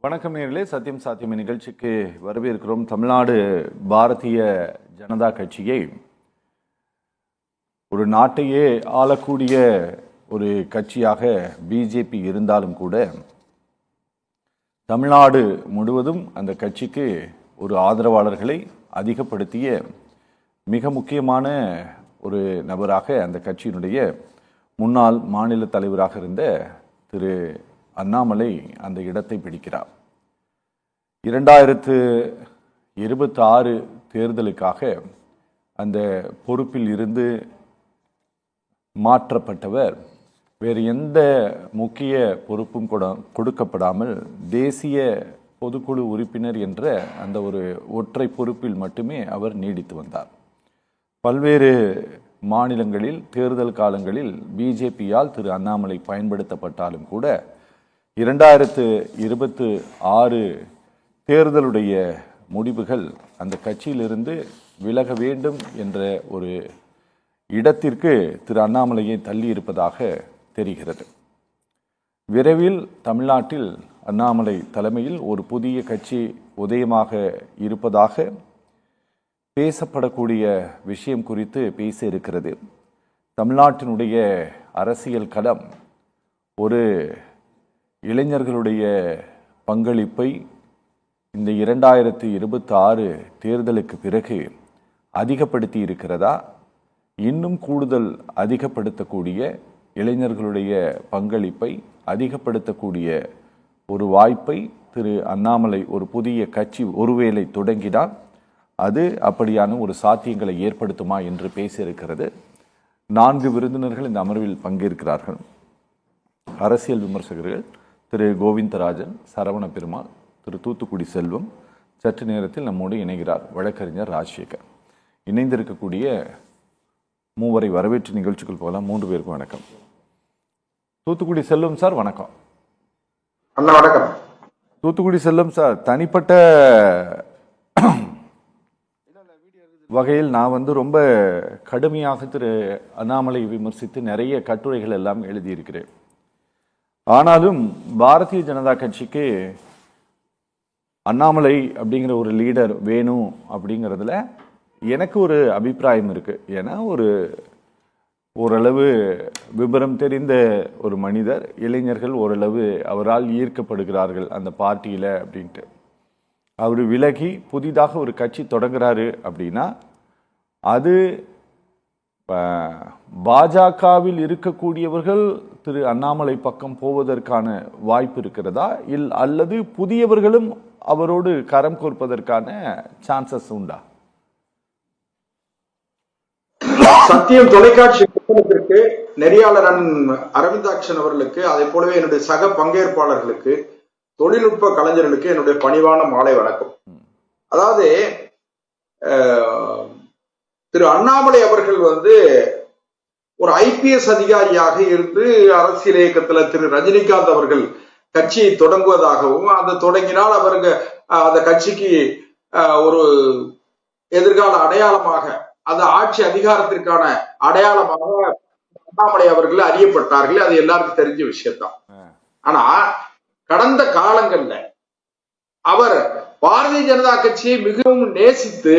வணக்கம் நேயர்களே, சத்தியம் சாத்தியம் நிகழ்ச்சிக்கு வரவேற்கிறோம். தமிழ்நாடு பாரதிய ஜனதா கட்சியை ஒரு நாட்டையே ஆளக்கூடிய ஒரு கட்சியாக பிஜேபி இருந்தாலும் கூட தமிழ்நாடு முழுவதும் அந்த கட்சிக்கு ஒரு ஆதரவாளர்களை அதிகப்படுத்திய மிக முக்கியமான ஒரு நபராக அந்த கட்சியினுடைய முன்னாள் மாநில தலைவராக இருந்த திரு அண்ணாமலை அந்த இடத்தை பிடிக்கிறார். 2026 தேர்தலுக்காக அந்த பொறுப்பில் இருந்து மாற்றப்பட்டவர் வேறு எந்த முக்கிய பொறுப்பும் கொடுக்கப்படாமல் தேசிய பொதுக்குழு உறுப்பினர் என்ற அந்த ஒரு ஒற்றை பொறுப்பில் மட்டுமே அவர் நீடித்து வந்தார். பல்வேறு மாநிலங்களில் தேர்தல் காலங்களில் பிஜேபியால் திரு அண்ணாமலை பயன்படுத்தப்பட்டாலும் கூட 2026 தேர்தலுடைய முடிவுகள் அந்த கட்சியிலிருந்து விலக வேண்டும் என்ற ஒரு இடத்திற்கு திரு அண்ணாமலையை தள்ளி இருப்பதாக தெரிகிறது. விரைவில் தமிழ்நாட்டில் அண்ணாமலை தலைமையில் ஒரு புதிய கட்சி உதயமாக இருப்பதாக பேசப்படக்கூடிய விஷயம் குறித்து பேச இருக்கிறது. தமிழ்நாட்டினுடைய அரசியல் களம் ஒரு இளைஞர்களுடைய பங்களிப்பை இந்த 2026 தேர்தலுக்கு பிறகு அதிகப்படுத்தி இருக்கிறதா, இன்னும் கூடுதல் அதிகப்படுத்தக்கூடிய இளைஞர்களுடைய பங்களிப்பை அதிகப்படுத்தக்கூடிய ஒரு வாய்ப்பை திரு அண்ணாமலை ஒரு புதிய கட்சி ஒருவேளை தொடங்கினால் அது அப்படியான ஒரு சாத்தியங்களை ஏற்படுத்துமா என்று பேச இருக்கிறது. 4 விருந்தினர்கள் இந்த அமர்வில் பங்கேற்கிறார்கள். அரசியல் விமர்சகர்கள் திரு கோவிந்தராஜன், சரவண பெருமாள், திரு தூத்துக்குடி செல்வம், சற்று நேரத்தில் நம்மோடு இணைகிறார் வழக்கறிஞர் ராஜசேகர். இணைந்திருக்கக்கூடிய மூவரை வரவேற்று நிகழ்ச்சிக்குள் போகலாம். 3 பேருக்கும் வணக்கம். தூத்துக்குடி செல்வம் சார் வணக்கம். வணக்கம். தூத்துக்குடி செல்வம் சார், தனிப்பட்ட வகையில் நான் ரொம்ப கடுமையாக திரு அண்ணாமலை விமர்சித்து நிறைய கட்டுரைகள் எல்லாம் எழுதியிருக்கிறேன். ஆனாலும் பாரதிய ஜனதா கட்சிக்கு அண்ணாமலை அப்படிங்கிற ஒரு லீடர் வேணும் அப்படிங்கிறதுல எனக்கு ஒரு அபிப்பிராயம் இருக்கு. ஏன்னா ஓரளவு விபரம் தெரிந்த ஒரு மனிதர், இளைஞர்கள் ஓரளவு அவரால் ஈர்க்கப்படுகிறார்கள் அந்த பார்ட்டியில அப்படின்ட்டு. அவர் விலகி புதிதாக ஒரு கட்சி தொடங்குறாரு அப்படின்னா அது பாஜகவில் இருக்கக்கூடியவர்கள் திரு அண்ணாமலை பக்கம் போவதற்கான வாய்ப்பு இருக்கிறதா, அல்லது புதியவர்களும் அவரோடு கரம் கோர்ப்பதற்கான சான்சஸ் உண்டா? சத்தியம் தொலைக்காட்சி நிறுவனத்திற்கு நெறியாளர் அரவிந்தாட்சன் அவர்களுக்கு, அதே போலவே என்னுடைய சக பங்கேற்பாளர்களுக்கு, தொழில்நுட்ப கலைஞர்களுக்கு என்னுடைய பணிவான மாலை வணக்கம். அதாவது திரு அண்ணாமலை அவர்கள் ஒரு ஐபிஎஸ் அதிகாரியாக இருந்து அரசியல் இயக்கத்துல திரு ரஜினிகாந்த் அவர்கள் கட்சியை தொடங்குவதாகவும், அந்த தொடங்கினால் அவருக்கு அந்த கட்சிக்கு ஒரு எதிர்கால அடையாளமாக, அந்த ஆட்சி அதிகாரத்திற்கான அடையாளமாக அண்ணாமலை அவர்கள் அறியப்பட்டார்கள். அது எல்லாருக்கும் தெரிஞ்ச விஷயம்தான். ஆனா கடந்த காலங்கள்ல அவர் பாரதிய ஜனதா கட்சியை மிகவும் நேசித்து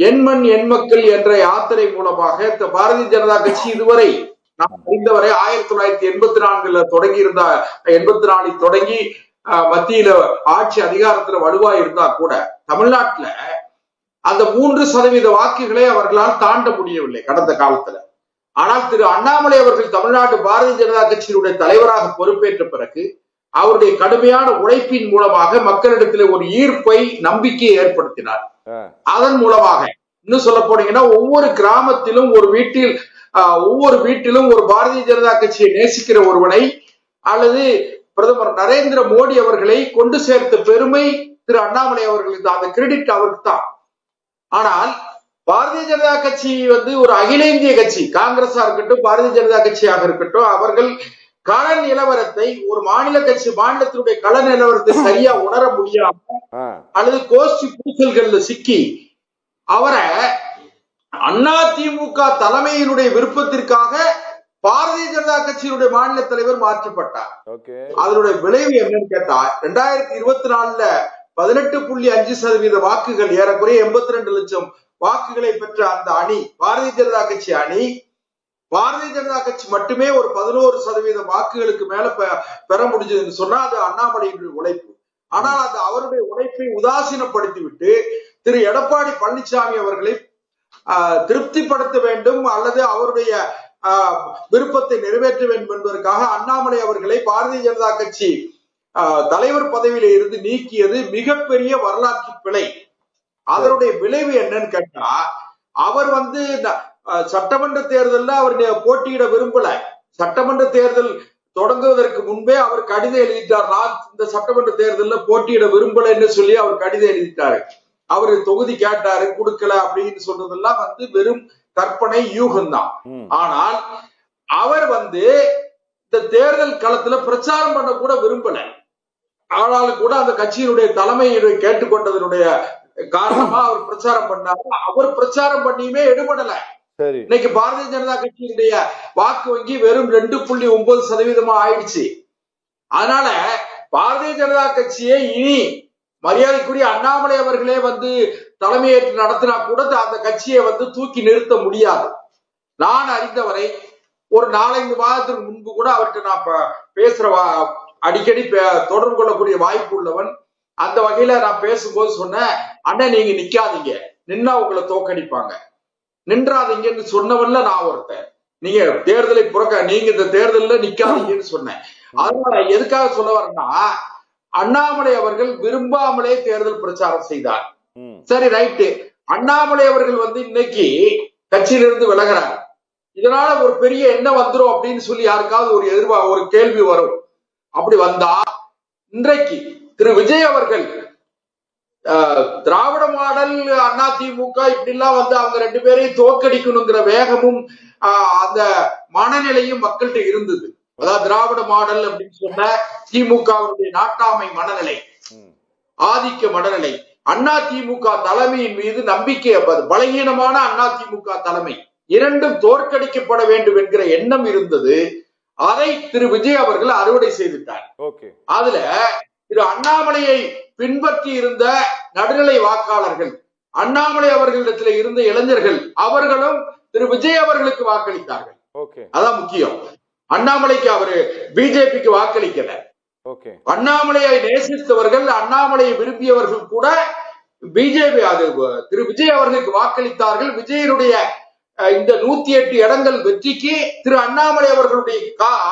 எண்மண் எண்மக்கள் என்ற யாத்திரை மூலமாக பாரதிய ஜனதா கட்சி இதுவரை நாம் அறிந்தவரை 1984 தொடங்கி இருந்தா, 84 தொடங்கி மத்தியில ஆட்சி அதிகாரத்துல வலுவா இருந்தா கூட தமிழ்நாட்டுல அந்த 3% வாக்குகளை அவர்களால் தாண்ட முடியவில்லை கடந்த காலத்துல. ஆனால் திரு அண்ணாமலை அவர்கள் தமிழ்நாடு பாரதிய ஜனதா கட்சியினுடைய தலைவராக பொறுப்பேற்ற பிறகு அவருடைய கடுமையான உழைப்பின் மூலமாக மக்களிடத்தில் ஒரு ஈர்ப்பை, நம்பிக்கையை ஏற்படுத்தினார். அதன் மூலமாக இன்னும் சொல்ல போனீங்கன்னா ஒவ்வொரு கிராமத்திலும் ஒவ்வொரு வீட்டிலும் ஒரு பாரதிய ஜனதா கட்சியை நேசிக்கிற ஒருவனை அல்லது பிரதமர் நரேந்திர மோடி அவர்களை கொண்டு சேர்த்த பெருமை திரு அண்ணாமலை அவர்களுக்கு தான். அந்த கிரெடிட் அவருக்கு தான். ஆனால் பாரதிய ஜனதா கட்சி ஒரு அகில இந்திய கட்சி, காங்கிரஸா இருக்கட்டும், பாரதிய ஜனதா கட்சியாக இருக்கட்டும், அவர்கள் கள நிலவரத்தை, ஒரு மாநில கட்சி மாநிலத்தினுடைய கள நிலவரத்தை சரியா உணர முடியாம அல்லது கோஷ்டி பூசல்கள்ல சிக்கி அவரை அதிமுக தலைமையினுடைய விருப்பத்திற்காக பாரதிய ஜனதா கட்சியினுடைய மாநில தலைவர் மாற்றப்பட்டார். ஓகே. அதனுடைய விளைவு என்னன்னு கேட்டா 2024 18.5% வாக்குகள், ஏறக்குறைய 82 லட்சம் வாக்குகளை பெற்ற அந்த அணி, பாரதிய ஜனதா கட்சி அணி, பாரதிய ஜனதா கட்சி மட்டுமே ஒரு 11% வாக்குகளுக்கு மேல பெற முடிஞ்சதுன்னு சொன்னா அது அண்ணாமலையினுடைய உழைப்பு. ஆனால் அந்த அவருடைய உழைப்பை உதாசீனப்படுத்திவிட்டு திரு எடப்பாடி பழனிசாமி அவர்களை திருப்திப்படுத்த வேண்டும் அல்லது அவருடைய விருப்பத்தை நிறைவேற்ற வேண்டும் என்பதற்காக அண்ணாமலை அவர்களை பாரதிய ஜனதா கட்சி தலைவர் பதவியில இருந்து நீக்கியது மிகப்பெரிய வரலாற்று பிழை. அதனுடைய விளைவு என்னன்னு கேட்டா, அவர் சட்டமன்ற தேர்தலில் அவர் போட்டியிட விரும்பல. சட்டமன்ற தேர்தல் தொடங்குவதற்கு முன்பே அவர் கடிதம் எழுதிட்டார், நான் இந்த சட்டமன்ற தேர்தலில் போட்டியிட விரும்பலன்னு சொல்லி அவர் கடிதம் எழுதிட்டாரு. அவரு தொகுதி கேட்டாரு, கொடுக்கல அப்படின்னு சொன்னதெல்லாம் வெறும் கற்பனை, யூகம்தான். ஆனால் அவர் இந்த தேர்தல் களத்துல பிரச்சாரம் பண்ண கூட விரும்பல. ஆனாலும் கூட அந்த கட்சியினுடைய தலைமையை கேட்டுக்கொண்டதனுடைய காரணமா அவர் பிரச்சாரம் பண்ணாரு. அவர் பிரச்சாரம் பண்ணியுமே எடுபடல. இன்னைக்கு பாரதிய ஜனதா கட்சியினுடைய வாக்கு வங்கி வெறும் 2.9% ஆயிடுச்சு. அதனால பாரதிய ஜனதா கட்சியை இனி மரியாதைக்குரிய அண்ணாமலை அவர்களே தலைமையேற்று நடத்தினா கூட அந்த கட்சியை தூக்கி நிறுத்த முடியாது. நான் அறிந்தவரை ஒரு 4-5 மாதத்துக்கு முன்பு கூட அவர்கிட்ட நான் பேசுற அடிக்கடி தொடர்பு கொள்ளக்கூடிய வாய்ப்பு உள்ளவன். அந்த வகையில நான் பேசும்போது சொன்னேன், அண்ணன் நீங்க நிக்காதீங்க, நின்னா உங்களை தோக்கடிப்பாங்க, நின்றாதீங்கன்னு சொன்னவன்ல நான் ஒருத்தன். நீங்க தேர்தலை நீங்க இந்த தேர்தலில் நிக்காதீங்கன்னு சொன்னேன். அதனால எதுக்காக சொல்ல வரேன்னா, அண்ணாமலை அவர்கள் விரும்பாமலே தேர்தல் பிரச்சாரம் செய்தார். சரி, ரைட்டு. அண்ணாமலை அவர்கள் இன்னைக்கு கட்சியிலிருந்து விலகிறார். இதனால ஒரு பெரிய என்ன வந்துரும் அப்படின்னு சொல்லி யாருக்காவது ஒரு கேள்வி வரும். அப்படி வந்தா இன்றைக்கு திரு விஜய் அவர்கள் திராவிட மாடல் அதிமுக இப்படி எல்லாம் அவங்க 2 பேரையும் தோற்கடிக்கணுங்கிற வேகமும் அந்த மனநிலையும் மக்கள்கிட்ட இருந்தது. அதாவது திராவிட மாடல் அப்படின்னு சொன்ன திமுகவுடைய நாட்டாமை மனநிலை, ஆதிக்க மனநிலை, அதிமுக தலைமையின் மீது நம்பிக்கை, பலகீனமான அதிமுக தலைமை, இரண்டும் தோற்கடிக்கப்பட வேண்டும் என்கிற எண்ணம் இருந்தது. அதை திரு விஜய் அவர்கள் அறுவடை செய்துட்டார். அதுல திரு அண்ணாமலையை பின்பற்றி இருந்த நடுநிலை வாக்காளர்கள், அண்ணாமலை அவர்களிடத்தில் இருந்த இளைஞர்கள், அவர்களும் திரு விஜய் அவர்களுக்கு வாக்களித்தார்கள். அதான் முக்கியம். அண்ணாமலைக்கு அவரு பிஜேபிக்கு வாக்களிக்கல. அண்ணாமலையை நேசித்தவர்கள், அண்ணாமலையை விரும்பியவர்கள் கூட பிஜேபி திரு விஜய் அவர்களுக்கு வாக்களித்தார்கள். விஜயனுடைய இந்த 108 இடங்கள் வெற்றிக்கு திரு அண்ணாமலை அவர்களுடைய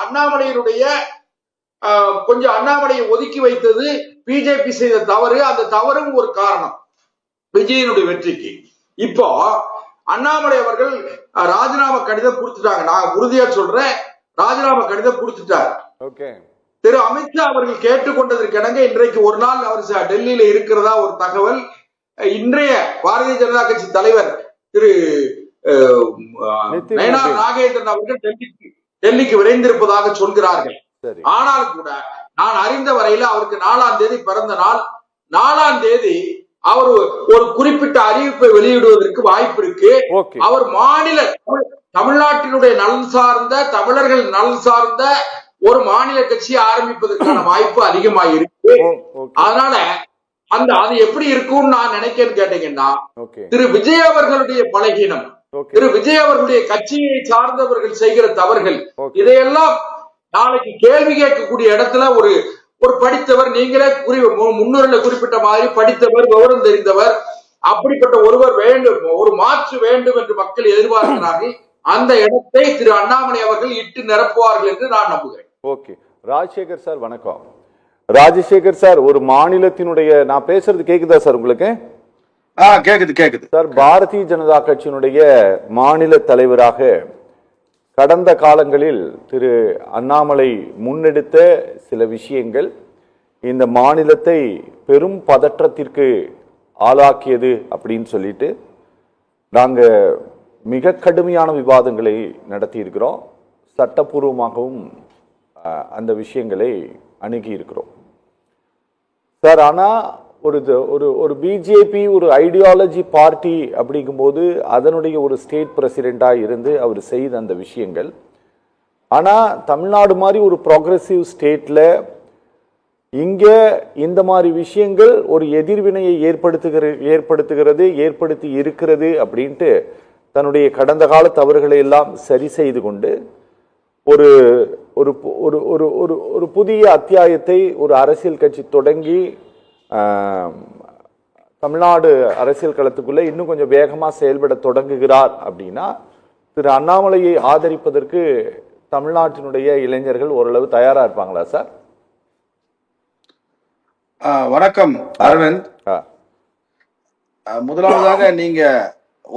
அண்ணாமலையினுடைய கொஞ்சம் அண்ணாமலையை ஒதுக்கி வைத்தது பிஜேபி செய்த தவறு. அந்த தவறும் ஒரு காரணம் விஜயனுடைய வெற்றிக்கு. இப்போ அண்ணாமலை அவர்கள் ராஜினாமா கடிதம் கொடுத்துட்டாங்க. நான் உறுதியா சொல்றேன், ராஜினாமா கடிதம் கொடுத்துட்டார். திரு அமித்ஷா அவர்கள் கேட்டுக்கொண்டதற்கிணங்க இன்றைக்கு ஒரு நாள் அவர் டெல்லியில இருக்கிறதா ஒரு தகவல். இன்றைய பாரதிய ஜனதா கட்சி தலைவர் திரு நயனார் நாகேந்திரன் அவர்கள் டெல்லிக்கு விரைந்திருப்பதாக சொல்கிறார்கள். ஆனால் கூட நான் அறிந்த வரையில அவருக்கு 4ஆம் தேதி பிறந்த நாள். 4ஆம் தேதி அவர் ஒரு குறிப்பிட்ட அறிவிப்பை வெளியிடுவதற்கு வாய்ப்பு இருக்கு. அவர் மாநில தமிழ்நாட்டினுடைய நலன் சார்ந்த, தமிழர்கள் நலன் சார்ந்த ஒரு மாநில கட்சியை ஆரம்பிப்பதற்கான வாய்ப்பு அதிகமாயிருக்கு. அதனால அது எப்படி இருக்கும்னு நான் நினைக்கிறேன்னு கேட்டீங்கன்னா, திரு விஜய் அவர்களுடைய பலகீனம், திரு விஜய் அவர்களுடைய கட்சியை சார்ந்தவர்கள் செய்கிற தவறுகள், இதையெல்லாம் நாளைக்கு கேள்வி கேட்கக்கூடிய இடத்துல ஒரு படித்தவர், நீங்களே முன்னுரையில குறிப்பிட்ட மாதிரி படித்தவர், விவரம் தெரிந்தவர், அப்படிப்பட்ட ஒருவர் வேண்டும், ஒரு மாற்று வேண்டும் என்று மக்கள் எதிர்பார்க்கிறார்கள். அந்த இடத்தை திரு அண்ணாமலை அவர்கள் இட்டு நிரப்புவார்கள் என்று நான் நம்புகிறேன். ஓகே, ராஜசேகர் சார் வணக்கம். ராஜசேகர் சார், ஒரு மாநிலத்தினுடைய, நான் பேசுறது கேக்குதா சார் உங்களுக்கு? கேக்குது சார். பாரதிய ஜனதா கட்சியினுடைய மாநில தலைவராக கடந்த காலங்களில் திரு அண்ணாமலை முன்னெடுத்த சில விஷயங்கள் இந்த மாநிலத்தை பெரும் பதற்றத்திற்கு ஆளாக்கியது அப்படின்னு சொல்லிட்டு நாங்க மிக கடுமையான விவாதங்களை நடத்தி இருக்கிறோம். சட்டப்பூர்வமாகவும் அந்த விஷயங்களை அணுகி இருக்கிறோம் சார். ஆனா ஒரு பிஜேபி ஒரு ஐடியாலஜி பார்ட்டி அப்படிங்கும்போது அதனுடைய ஒரு ஸ்டேட் பிரசிடென்டா இருந்து அவர் செய்த அந்த விஷயங்கள் ஆனா தமிழ்நாடு மாதிரி ஒரு ப்ராக்ரெசிவ் ஸ்டேட்ல இங்க இந்த மாதிரி விஷயங்கள் ஒரு எதிர்வினையை ஏற்படுத்தி இருக்கிறது அப்படின்ட்டு தன்னுடைய கடந்த கால தவறுகளை எல்லாம் சரி செய்து கொண்டு ஒரு ஒரு ஒரு ஒரு ஒரு ஒரு புதிய அத்தியாயத்தை ஒரு அரசியல் கட்சி தொடங்கி தமிழ்நாடு அரசியல் களத்துக்குள்ள இன்னும் கொஞ்சம் வேகமா செயல்பட தொடங்குகிறார் அப்படின்னா திரு அண்ணாமலையை ஆதரிப்பதற்கு தமிழ்நாட்டினுடைய இளைஞர்கள் ஓரளவு தயாரா இருப்பாங்களா சார்? வணக்கம் அரவிந்த். முதலாவதாக நீங்க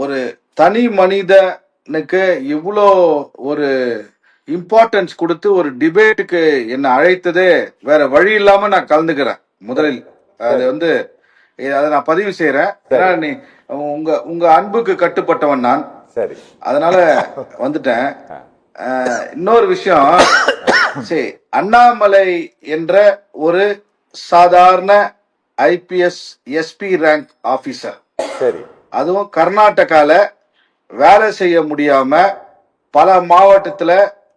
ஒரு தனி மனிதனுக்கு இவ்வளோ ஒரு இம்பார்ட்டன்ஸ் கொடுத்து ஒரு டிபேட்டுக்கு என்ன அழைத்ததே வேற வழி இல்லாம நான் கலந்துக்கிறேன். முதலில் அது அதை நான் பதிவு செய்யறேன். ஏன்னா நீ உங்க அன்புக்கு கட்டுப்பட்டவன் நான். சரி, அதனால வந்துட்டேன். இன்னொரு விஷயம், சரி, அண்ணாமலை என்ற ஒரு சாதாரண ஐபிஎஸ் எஸ்பி ரேங்க் ஆபீசர், சரி, அதுவும் கர்நாடகால வேலை செய்ய முடியாம பல மாவட்டத்துல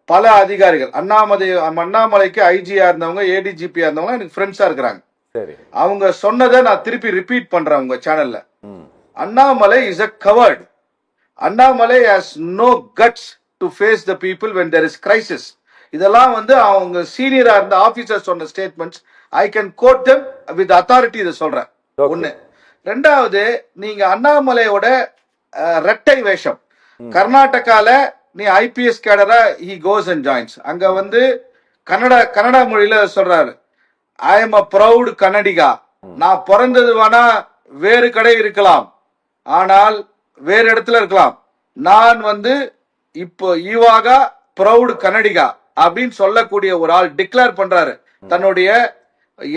பல அதிகாரிகள் அண்ணாமலைக்கு ஐஜியா இருந்தவங்க, ஏடிஜிபியா இருந்தவங்க எனக்கு ஃப்ரெண்ட்ஸா இருக்கிறாங்க. சரி, அவங்க சொன்னதை நான் திருப்பி ரிப்பீட் பண்றேன் உங்க சேனல்ல. Annamalai is a coward. Annamalai has no guts to face the people when there is crisis. இதெல்லாம் அவங்க சீனியரா இருந்த ஆபீசர் சொன்ன statements. I can code them with authority. இதை சொல்றேன். ஒண்ணு. ரெண்டாவது, நீங்க அண்ணாமலையோட ரெட்டை வேஷம். கர்நாடகால நீ ஐபிஎஸ் கேடரா he goes and joins. அங்க கன்னடா மொழியில சொல்றாரு, I am a proud Kannadiga. நான் பிறந்தது வேணா வேறு கடை இருக்கலாம், ஆனால் வேறு இடத்துல இருக்கலாம். நான் இப்போ ஈவாகா ப்ரௌட் கன்னடிகா அப்படின்னு சொல்லக்கூடிய ஒரு ஆள் டிக்ளேர் பண்றாரு தன்னுடைய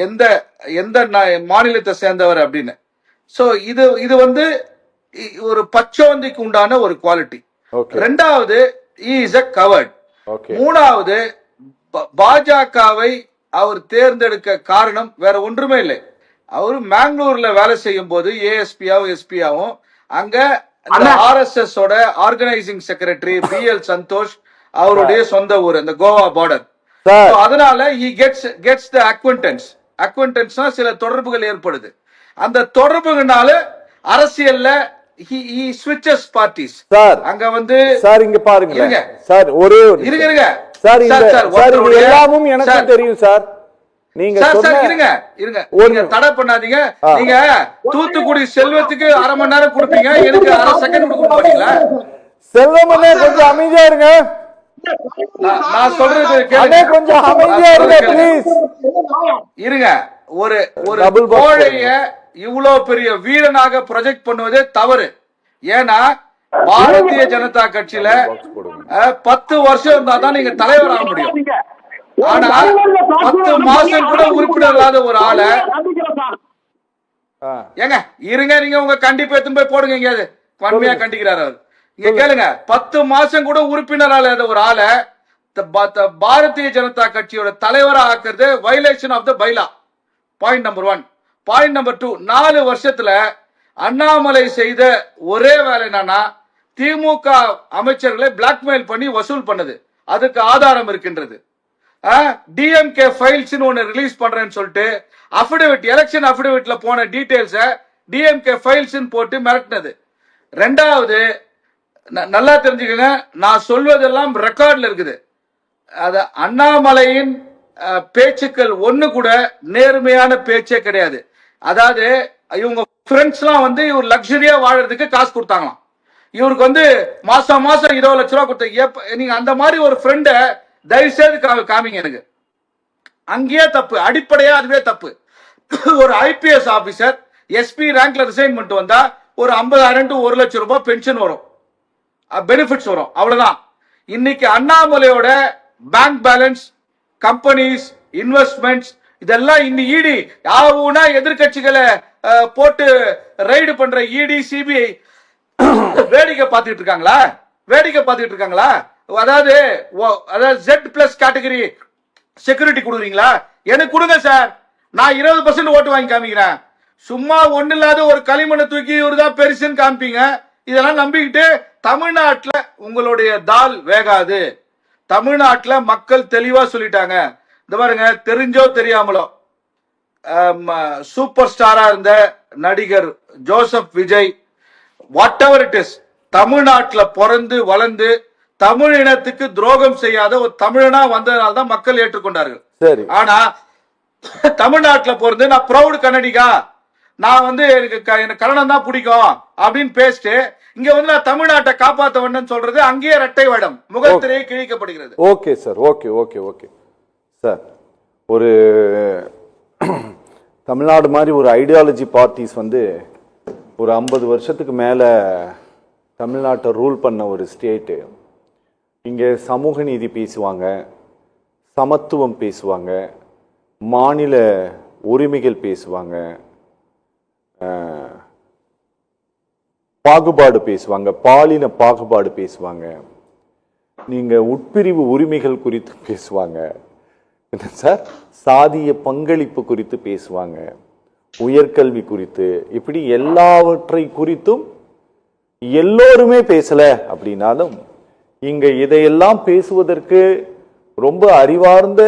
எந்த எந்த மாநிலத்தை சேர்ந்தவர் அப்படின்னு. சோ இது ஒரு பச்சோந்திக்கு உண்டான ஒரு குவாலிட்டி. ரெண்டாவது, இஸ் அ கவர்ட். மூணாவது, பாஜகவை அவர் தேர்ந்தெடுக்க காரணம் வேற ஒன்றுமே இல்லை. அவர் மேங்களூர்ல வேலை செய்யும் போது ஏஎஸ்பியாவும் எஸ்பியாவும் அங்க ஆர்எஸ்எஸ் ஓட ஆர்கனைசிங் செக்ரட்டரி பிஎல் சந்தோஷ் அவருடைய சொந்த ஊர் அந்த கோவா பார்டர். அதனால he gets the acquaintance சில தொடர்புகள் ஏற்படுது. அந்த தொடர்புகளால அரசியல்ல he switches parties. சார் அங்க சார் இங்க பாருங்க சார், ஒரே இருங்க சார், இது எல்லாமும் எனக்கு தெரியும் சார். நீங்க இருங்க தடை பண்ணாதீங்க. நீங்க தூத்துக்குடி செல்வத்துக்கு அரை மணி நேரம் கொடுப்பீங்க, எனக்கு அரை செகண்ட் கொடுக்க மாட்டீங்களா? செல்வமனே கொஞ்சம் அமைதியா இருங்க. நான் சொல்றது கொஞ்சம் அமைதியா இருங்க ப்ளீஸ். இருங்க. ஒரு கோழைய இவ்வளவு பெரிய வீரனாக ப்ரொஜெக்ட் பண்ணுவதே தவறு. ஏன்னா பாரதிய ஜனதா கட்சியில 10 வருஷம் இருந்தா தான் நீங்க தலைவர் ஆக முடியும். ஆனா 10 மாசம் கூட உறுப்பினர் இல்லாத ஒரு ஆளை ஏங்க இருங்க, நீங்க உங்க கண்டிப்பா எடுத்துன்னு போய் போடுங்க. எங்கேயாவது வன்மையா கண்டிக்கிறாரு அவர். இங்க கேளுங்க, 10 மாசம் கூட உறுப்பினர் இல்லாத ஒரு ஆளை பாரதிய ஜனதா கட்சியோட தலைவரா ஆக்குறது violation of the bylaw. Point number 1. Point number 2, 4 வருஷத்துல அண்ணாமலை செய்த ஒரே வேலை என்னன்னா திமுக அமைச்சர்களை பிளாக்மெயில் பண்ணி வசூல் பண்ணது. அதுக்கு ஆதாரம் இருக்கின்றது. டிஎம்கே ஃபைல்ஸ் ஒன்னு ரிலீஸ் பண்றேன்னு சொல்லிட்டு அபிடவிட், எலெக்ஷன் அபிடவிட்ல போன டீடைல்ஸ் டிஎம்கே ஃபைல்ஸ் போட்டு மிரட்டினது. ரெண்டாவது, நல்லா தெரிஞ்சுக்கங்க, நான் சொல்வதெல்லாம் ரெக்கார்ட்ல இருக்குது. அது அண்ணாமலையின் பேச்சுக்கள் ஒண்ணு கூட நேர்மையான பேச்சே கிடையாது. அதாவது இவங்க ஃப்ரெண்ட்ஸ் எல்லாம் இவர் லக்ஸரியா வாழறதுக்கு காசு கொடுத்தாங்களாம். இவருக்கு மாசம் மாசம் 20 லட்சம் ரூபாய் கொடுத்த. நீங்க அந்த மாதிரி ஒரு ஃப்ரெண்ட தயவு செய்து காமிங்க எனக்கு. அங்கேயே தப்பு, அடிப்படையா அதுவே தப்பு. ஒரு ஐபிஎஸ் ஆபீசர் எஸ்பி ரேங்க்ல ரிசைன் பண்ணிட்டு வந்தா ஒரு 50,000 to 1 லட்சம் ரூபாய் பென்ஷன் வரும், பெனிஃபிட்ஸ் வரும், அவ்வளவுதான். இன்னைக்கு அண்ணாமலையோட பேங்க் பேலன்ஸ், கம்பெனிஸ், இன்வெஸ்ட்மெண்ட்ஸ் இதெல்லாம் இன்னும் இடி யாவுனா எதிர்கட்சிகளை போட்டு ரைடு பண்ற இடி சிபிஐ வேடிக்கை பார்த்துட்டு இருக்காங்களா? வேடிக்கை பார்த்துட்டு இருக்காங்களா? அதாவது Z+ கேட்டகரி செக்யூரிட்டி கொடுக்குறீங்களா? எனக்கு கொடுங்க சார், நான் 20% ஓட்டு வாங்கி காமிக்கிறேன். சும்மா ஒண்ணு இல்லாத ஒரு களிமண்ணை தூக்கி இவருதான் பெருசுன்னு காமிப்பீங்க. இதெல்லாம் நம்பிக்கிட்டு தமிழ்நாட்டில் உங்களுடைய தால் வேகாது. தமிழ்நாட்டுல மக்கள் தெளிவா சொல்லிட்டாங்க. இந்த பாருங்க, தெரிஞ்சோ தெரியாமலோ சூப்பர் ஸ்டாரா இருந்த நடிகர் Joseph Vijay, what ever it is, தமிழ்நாட்டுல பிறந்து வளர்ந்து தமிழ் இனத்துக்கு துரோகம் செய்யாத ஒரு தமிழனா வந்ததுனால தான் மக்கள் ஏற்றுக்கொண்டார்கள். சரி. ஆனா தமிழ்நாட்டுல பிறந்து நான் ப்ரௌடு கன்னடிகா, நான் வந்து எனக்கு கன்னடம் தான் பிடிக்கும் அப்படின்னு பேசிட்டு இங்க வந்து நான் தமிழ்நாட்டை காப்பாத்த வேண்டும் சொல்றது அங்கேயே இரட்டை வேடம், முகத்திரையே கிழிக்கப்படுகிறது. Okay sir, okay okay okay sir. ஒரு தமிழ்நாடு மாதிரி ஒரு ஐடியாலஜி பார்ட்டிஸ் வந்து ஒரு 50 வருஷத்துக்கு மேல தமிழ்நாட்டை ரூல் பண்ண ஒரு ஸ்டேட்டு. இங்க சமூக நீதி பேசுவாங்க, சமத்துவம் பேசுவாங்க, மாநில உரிமைகள் பேசுவாங்க, பாகுபாடு பேசுவாங்க, பாலின பாகுபாடு பேசுவாங்க, நீங்க உட்பிரிவு உரிமைகள் குறித்து பேசுவாங்க, என்ன சார், சாதிய பங்களிப்பு குறித்து பேசுவாங்க, உயர்கல்வி குறித்து, இப்படி எல்லாவற்றை குறித்தும் எல்லோருமே பேசல அப்படின்னாலும் இங்க இதையெல்லாம் பேசுவதற்கு ரொம்ப அறிவார்ந்த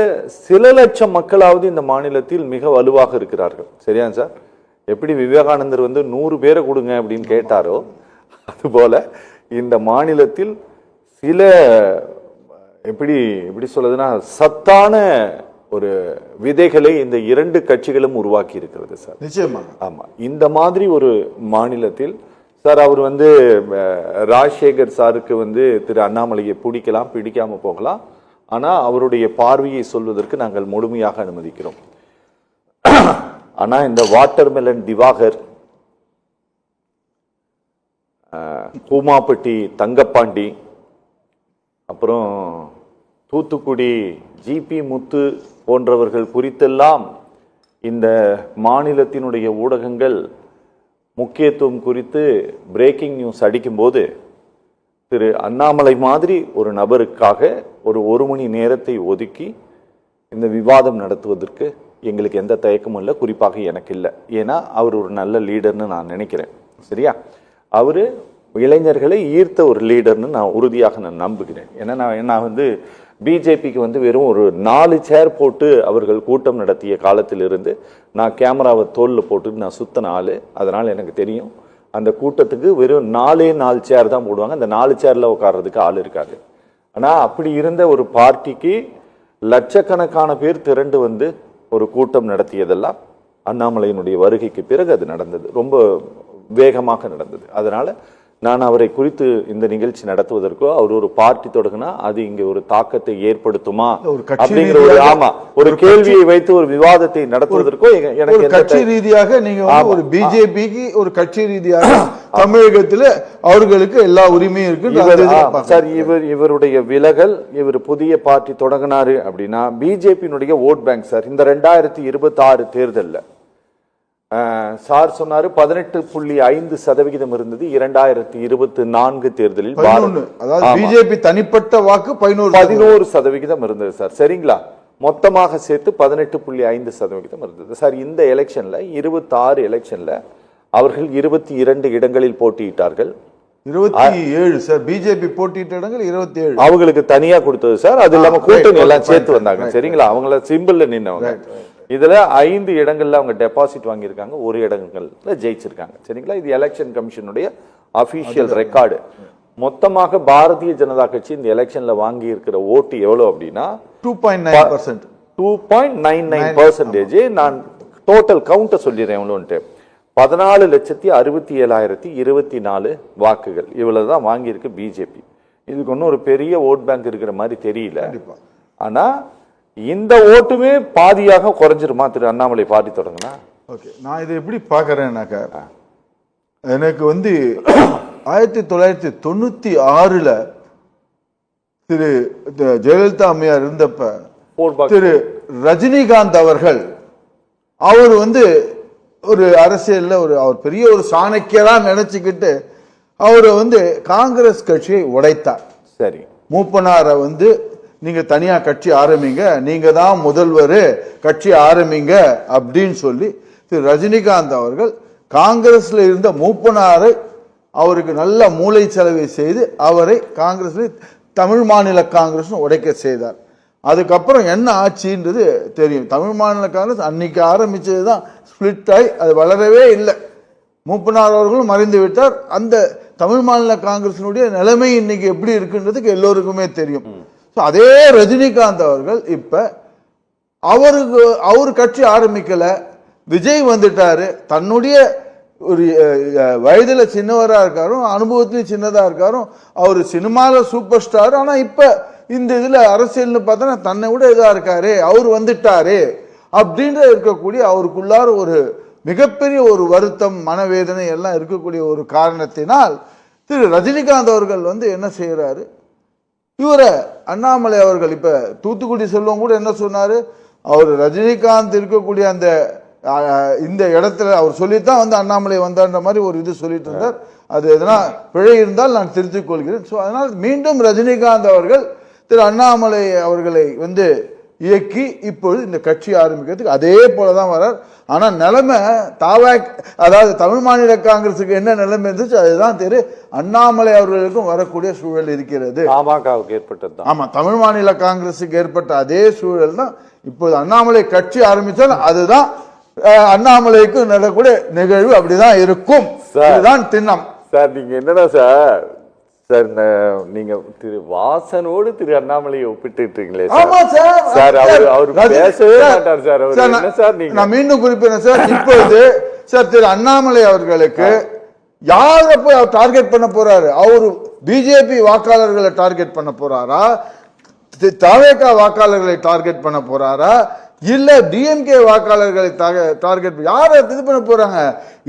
சில லட்சம் மக்களாவது இந்த மாநிலத்தில் மிக வலுவாக இருக்கிறார்கள். சரியா சார்? எப்படி விவேகானந்தர் வந்து 100 பேரை கொடுங்க அப்படின்னு கேட்டாரோ அதுபோல இந்த மாநிலத்தில் சில எப்படி சொல்றதுன்னா சத்தான ஒரு விதைகளை இந்த 2 கட்சிகளும் உருவாக்கி இருக்கிறது சார். நிச்சயமா. ஆமா, இந்த மாதிரி ஒரு மாநிலத்தில் சார் அவர் வந்து ராஜசேகர் சாருக்கு வந்து திரு அண்ணாமலையை பிடிக்கலாம், பிடிக்காம போகலாம், ஆனா அவருடைய பார்வையை சொல்வதற்கு நாங்கள் முழுமையாக அனுமதிக்கிறோம். ஆனா இந்த வாட்டர்மெலன் திவாகர், கூமாப்பட்டி தங்கப்பாண்டி, அப்புறம் தூத்துக்குடி ஜிபி முத்து போன்றவர்கள் குறித்தெல்லாம் இந்த மாநிலத்தினுடைய ஊடகங்கள் முக்கியத்துவம் குறித்து பிரேக்கிங் நியூஸ் அடிக்கும்போது திரு அண்ணாமலை மாதிரி ஒரு நபருக்காக ஒரு மணி நேரத்தை ஒதுக்கி இந்த விவாதம் நடத்துவதற்கு எங்களுக்கு எந்த தயக்கமும் இல்லை, குறிப்பாக எனக்கு இல்லை. ஏன்னா அவர் ஒரு நல்ல லீடர்னு நான் நினைக்கிறேன். சரியா? அவரு இளைஞர்களை ஈர்த்த ஒரு லீடர்னு நான் உறுதியாக நம்புகிறேன். ஏன்னா நான் வந்து பிஜேபிக்கு வந்து வெறும் ஒரு 4 சேர் போட்டு அவர்கள் கூட்டம் நடத்திய காலத்திலிருந்து நான் கேமராவை தோல்ல போட்டு நான் சுத்தின ஆளு. அதனால் எனக்கு தெரியும் அந்த கூட்டத்துக்கு வெறும் 4 சேர் தான் போடுவாங்க, அந்த 4 சேர்ல உட்கார்றதுக்கு ஆள் இருக்காது. ஆனா அப்படி இருந்த ஒரு பார்ட்டிக்கு லட்சக்கணக்கான பேர் திரண்டு வந்து ஒரு கூட்டம் நடத்தியதெல்லாம் அண்ணாமலையினுடைய வருகைக்கு பிறகு அது நடந்தது, ரொம்ப வேகமாக நடந்தது. அதனால நான் அவரை குறித்து இந்த நிகழ்ச்சி நடத்துவதற்கோ அவர் ஒரு பார்ட்டி தொடங்கினா அது இங்க ஒரு தாக்கத்தை ஏற்படுத்துமா அப்படிங்கிற ஒரு கேள்வியை வைத்து ஒரு விவாதத்தை நடத்துவதற்கோ எனக்கு கட்சி ரீதியாக நீங்க ஒரு பிஜேபிக்கு ஒரு கட்சி ரீதியாக தமிழகத்தில் அவர்களுக்கு எல்லா உரிமையும் இருக்கு சார். இவருடைய விலகல், இவர் புதிய பார்ட்டி தொடங்கினாரு அப்படின்னா பிஜேபியினுடைய ஓட் பேங்க் சார். இந்த 2026 தேர்தல்ல சார் சொன்னாரு 18.5% இருந்தது 2024 தேர்தலில். பிஜேபி தனிப்பட்ட வாக்கு 11% இருந்தது சார். சரிங்களா? மொத்தமாக சேர்த்து 18.5% இருந்தது சார். இந்த எலெக்ஷன்ல 26 எலெக்ஷன்ல அவர்கள் 22 இடங்களில் போட்டியிட்டார்கள். 27 சார். பிஜேபி போட்டியிட்ட இடங்கள் 27 அவங்களுக்கு தனியா கொடுத்தது சார். அது இல்லாம கூட்டணி எல்லாம் சேர்த்து வந்தாங்க. சரிங்களா? அவங்கள சிம்பிள்ல நின்னவங்க. இதுல 5 இடங்கள்ல அவங்க டெபாசிட் வாங்கியிருக்காங்க, 1 இடங்கள்ல ஜெயிச்சிருக்காங்க. சரிங்களா? இது எலெக்ஷன் கமிஷனுடைய அபிஷியல் ரெக்கார்டு. மொத்தமாக பாரதிய ஜனதா கட்சி இந்த எலெக்ஷன்ல வாங்கி இருக்கிற ஓட்டு எவ்வளவு அப்படின்னா 2.9%. 2.99%. நான் டோட்டல் கவுண்ட சொல்லிடுறேன் எவ்வளோன்ட்டு. 14,67,024 வாக்குகள் இவ்வளவுதான் வாங்கியிருக்கு பிஜேபி. இதுக்கு ஒன்றும் ஒரு பெரிய ஓட் பேங்க் இருக்கிற மாதிரி தெரியல. ஆனா இந்த ஓட்டுமே பாதியாக குறைஞ்சிருமா திரு அண்ணாமலை பார்ட்டி தொடங்கினா? ஓகே, நான் இதை எப்படி பாக்குறேன்னாக்கா, எனக்கு வந்து 1996 திரு ஜெயலலிதா அம்மையார் இருந்தப்ப திரு ரஜினிகாந்த் அவர்கள் அவர் வந்து ஒரு அரசியல்ல அவர் பெரிய ஒரு சாணக்கியரா நினைச்சுக்கிட்டு அவர் வந்து காங்கிரஸ் கட்சியை உடைத்தார். சரி, மூப்பனாரை வந்து நீங்க தனியா கட்சி ஆரம்பிங்க, நீங்க தான் முதல்வர், கட்சி ஆரம்பிங்க அப்படின்னு சொல்லி திரு ரஜினிகாந்த் அவர்கள் காங்கிரஸ்ல இருந்த மூப்பனாரை அவருக்கு நல்ல மூளை செலவை செய்து அவரை காங்கிரஸ்ல தமிழ் மாநில காங்கிரஸ் உடைக்க செய்தார். அதுக்கப்புறம் என்ன ஆச்சுன்றது தெரியும். தமிழ் மாநில காங்கிரஸ் அன்னைக்கு ஆரம்பிச்சது தான் ஸ்பிளிட் ஆகி அது வளரவே இல்லை. மூப்பனார் அவர்களும் மறைந்து விட்டார். அந்த தமிழ் மாநில காங்கிரசினுடைய நிலைமை இன்னைக்கு எப்படி இருக்குன்றதுக்கு எல்லோருக்குமே தெரியும். அதே ரஜினிகாந்த் அவர்கள் இப்ப அவரு கட்சி ஆரம்பிக்கல, விஜய் வந்துட்டாரு. தன்னுடைய ஒரு வயதுல சின்னவரா இருக்காரு, அனுபவத்திலும் சின்னதா இருக்காரு, அவர் சினிமால சூப்பர் ஸ்டார். ஆனா இப்ப இந்த இதுல அரசியல்னு பார்த்தா தன்னை விட இதா இருக்காரு, அவர் வந்துட்டாரு அப்படின்ற இருக்கக்கூடிய அவருக்குள்ளார ஒரு மிகப்பெரிய ஒரு வருத்தம், மனவேதனை எல்லாம் இருக்கக்கூடிய ஒரு காரணத்தினால் திரு ரஜினிகாந்த் அவர்கள் என்ன செய்யறாரு, இவரை அண்ணாமலை அவர்கள் இப்ப தூத்துக்குடி செல்வம் கூட என்ன சொன்னாரு, அவர் ரஜினிகாந்த் இருக்கக்கூடிய அந்த இந்த இடத்துல அவர் சொல்லித்தான் அண்ணாமலை வந்தார்ன்ற மாதிரி ஒரு இது சொல்லிட்டு இருந்தார். அது எதனா பிழை இருந்தால் நான் திருத்திக் கொள்கிறேன். ஸோ அதனால் மீண்டும் ரஜினிகாந்த் அவர்கள் திரு அண்ணாமலை அவர்களை இயக்கி இப்பொழுது இந்த கட்சி ஆரம்பிக்கிறதுக்கு அதே போலதான் வர்றார். ஆனா நிலைமை அதாவது தமிழ் மாநில காங்கிரசுக்கு என்ன நிலைமை இருந்துச்சு அதுதான் அண்ணாமலை அவர்களுக்கும் வரக்கூடிய சூழல் இருக்கிறது. ஏற்பட்டது. ஆமா, தமிழ் மாநில காங்கிரசுக்கு ஏற்பட்ட அதே சூழல் தான் இப்போது அண்ணாமலை கட்சி ஆரம்பிச்சால் அதுதான் அண்ணாமலைக்கு நடக்கூடிய நிகழ்வு. அப்படிதான் இருக்கும். இதுதான் திண்ணம். சார் நீங்க என்னன்னா சார் நீங்க திரு வாசனோடு திரு அண்ணாமலையை ஒப்பிட்டுங்களே சார். அவர் பேசவே மாட்டார் சார். என்ன சார் நீங்க, நான் மீண்டும் குறிப்பிடுறேன் சார், இப்பொழுது சார் திரு அண்ணாமலை அவர்களுக்கு யார போய் அவர் டார்கெட் பண்ண போறாரு? அவரு பிஜேபி வாக்காளர்களை டார்கெட் பண்ண போறாரா, தவேகா வாக்காளர்களை டார்கெட் பண்ண போறாரா, இல்ல டிஎம்கே வாக்காளர்களை டார்கெட் யார இது பண்ண போறாங்க?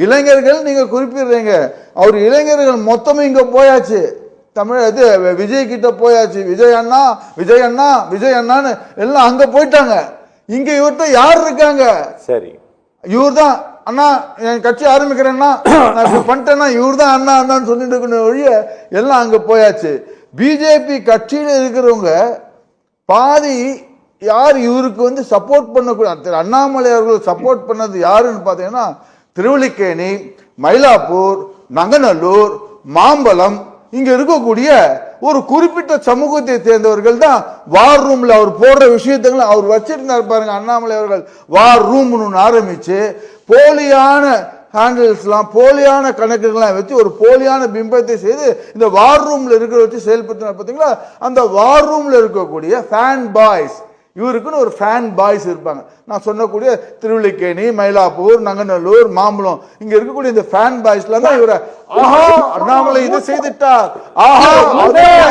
இளைஞர்கள் நீங்க குறிப்பிடுறீங்க, அவர் இளைஞர்கள் மொத்தமும் இங்க போயாச்சு. விஜய் கிட்ட போயாச்சு. விஜய் அண்ணா விஜய் அண்ணா விஜய் அண்ணான்னு எல்லாம் அங்க போயிட்டாங்க. இங்க இவர்கிட்ட யார் இருக்காங்க? சரி, இவர் தான் அண்ணா என் கட்சி ஆரம்பிக்கிறேன்னா நான் இப்ப பண்ணிட்டேன்னா இவர் தான் அண்ணா அண்ணான்னு சொல்லிட்டு இருக்கணும் ஒழிய எல்லாம் அங்க போயாச்சு. பிஜேபி கட்சியில இருக்கிறவங்க பாதி யார் இவருக்கு சப்போர்ட் பண்ணக்கூடாது, அண்ணாமலை அவர்கள் சப்போர்ட் பண்ணது யாருன்னு பாத்தீங்கன்னா திருவல்லிக்கேணி, மயிலாப்பூர், நங்கநல்லூர், மாம்பலம் இங்க இருக்கக்கூடிய ஒரு குறிப்பிட்ட சமூகத்தை சேர்ந்தவர்கள் தான் வார் ரூம்ல அவர் போடுற விஷயத்துங்களை அவர் வச்சிருந்தார் பாருங்க. அண்ணாமலை அவர்கள் வார் ரூம் ஆரம்பிச்சு போலியான ஹேண்டில்ஸ்லாம் போலியான கணக்குகள்லாம் வச்சு ஒரு போலியான பிம்பத்தை செய்து இந்த வார் ரூம்ல இருக்கிற வச்சு செயல்படுத்தினார் பார்த்தீங்களா. அந்த வார் ரூம்ல இருக்கக்கூடிய ஃபேன் பாய்ஸ், இவருக்குன்னு ஒரு ஃபேன் பாய்ஸ் இருப்பாங்க. நான் சொன்னக்கூடிய திருவல்லிக்கேணி, மயிலாப்பூர், நங்கநல்லூர், மாம்பலம் இங்க இருக்கக்கூடிய இந்த ஃபேன் பாய்ஸ்ல தான் இவரை ஆஹா அண்ணாமலை இதை செய்துட்டார், ஆஹா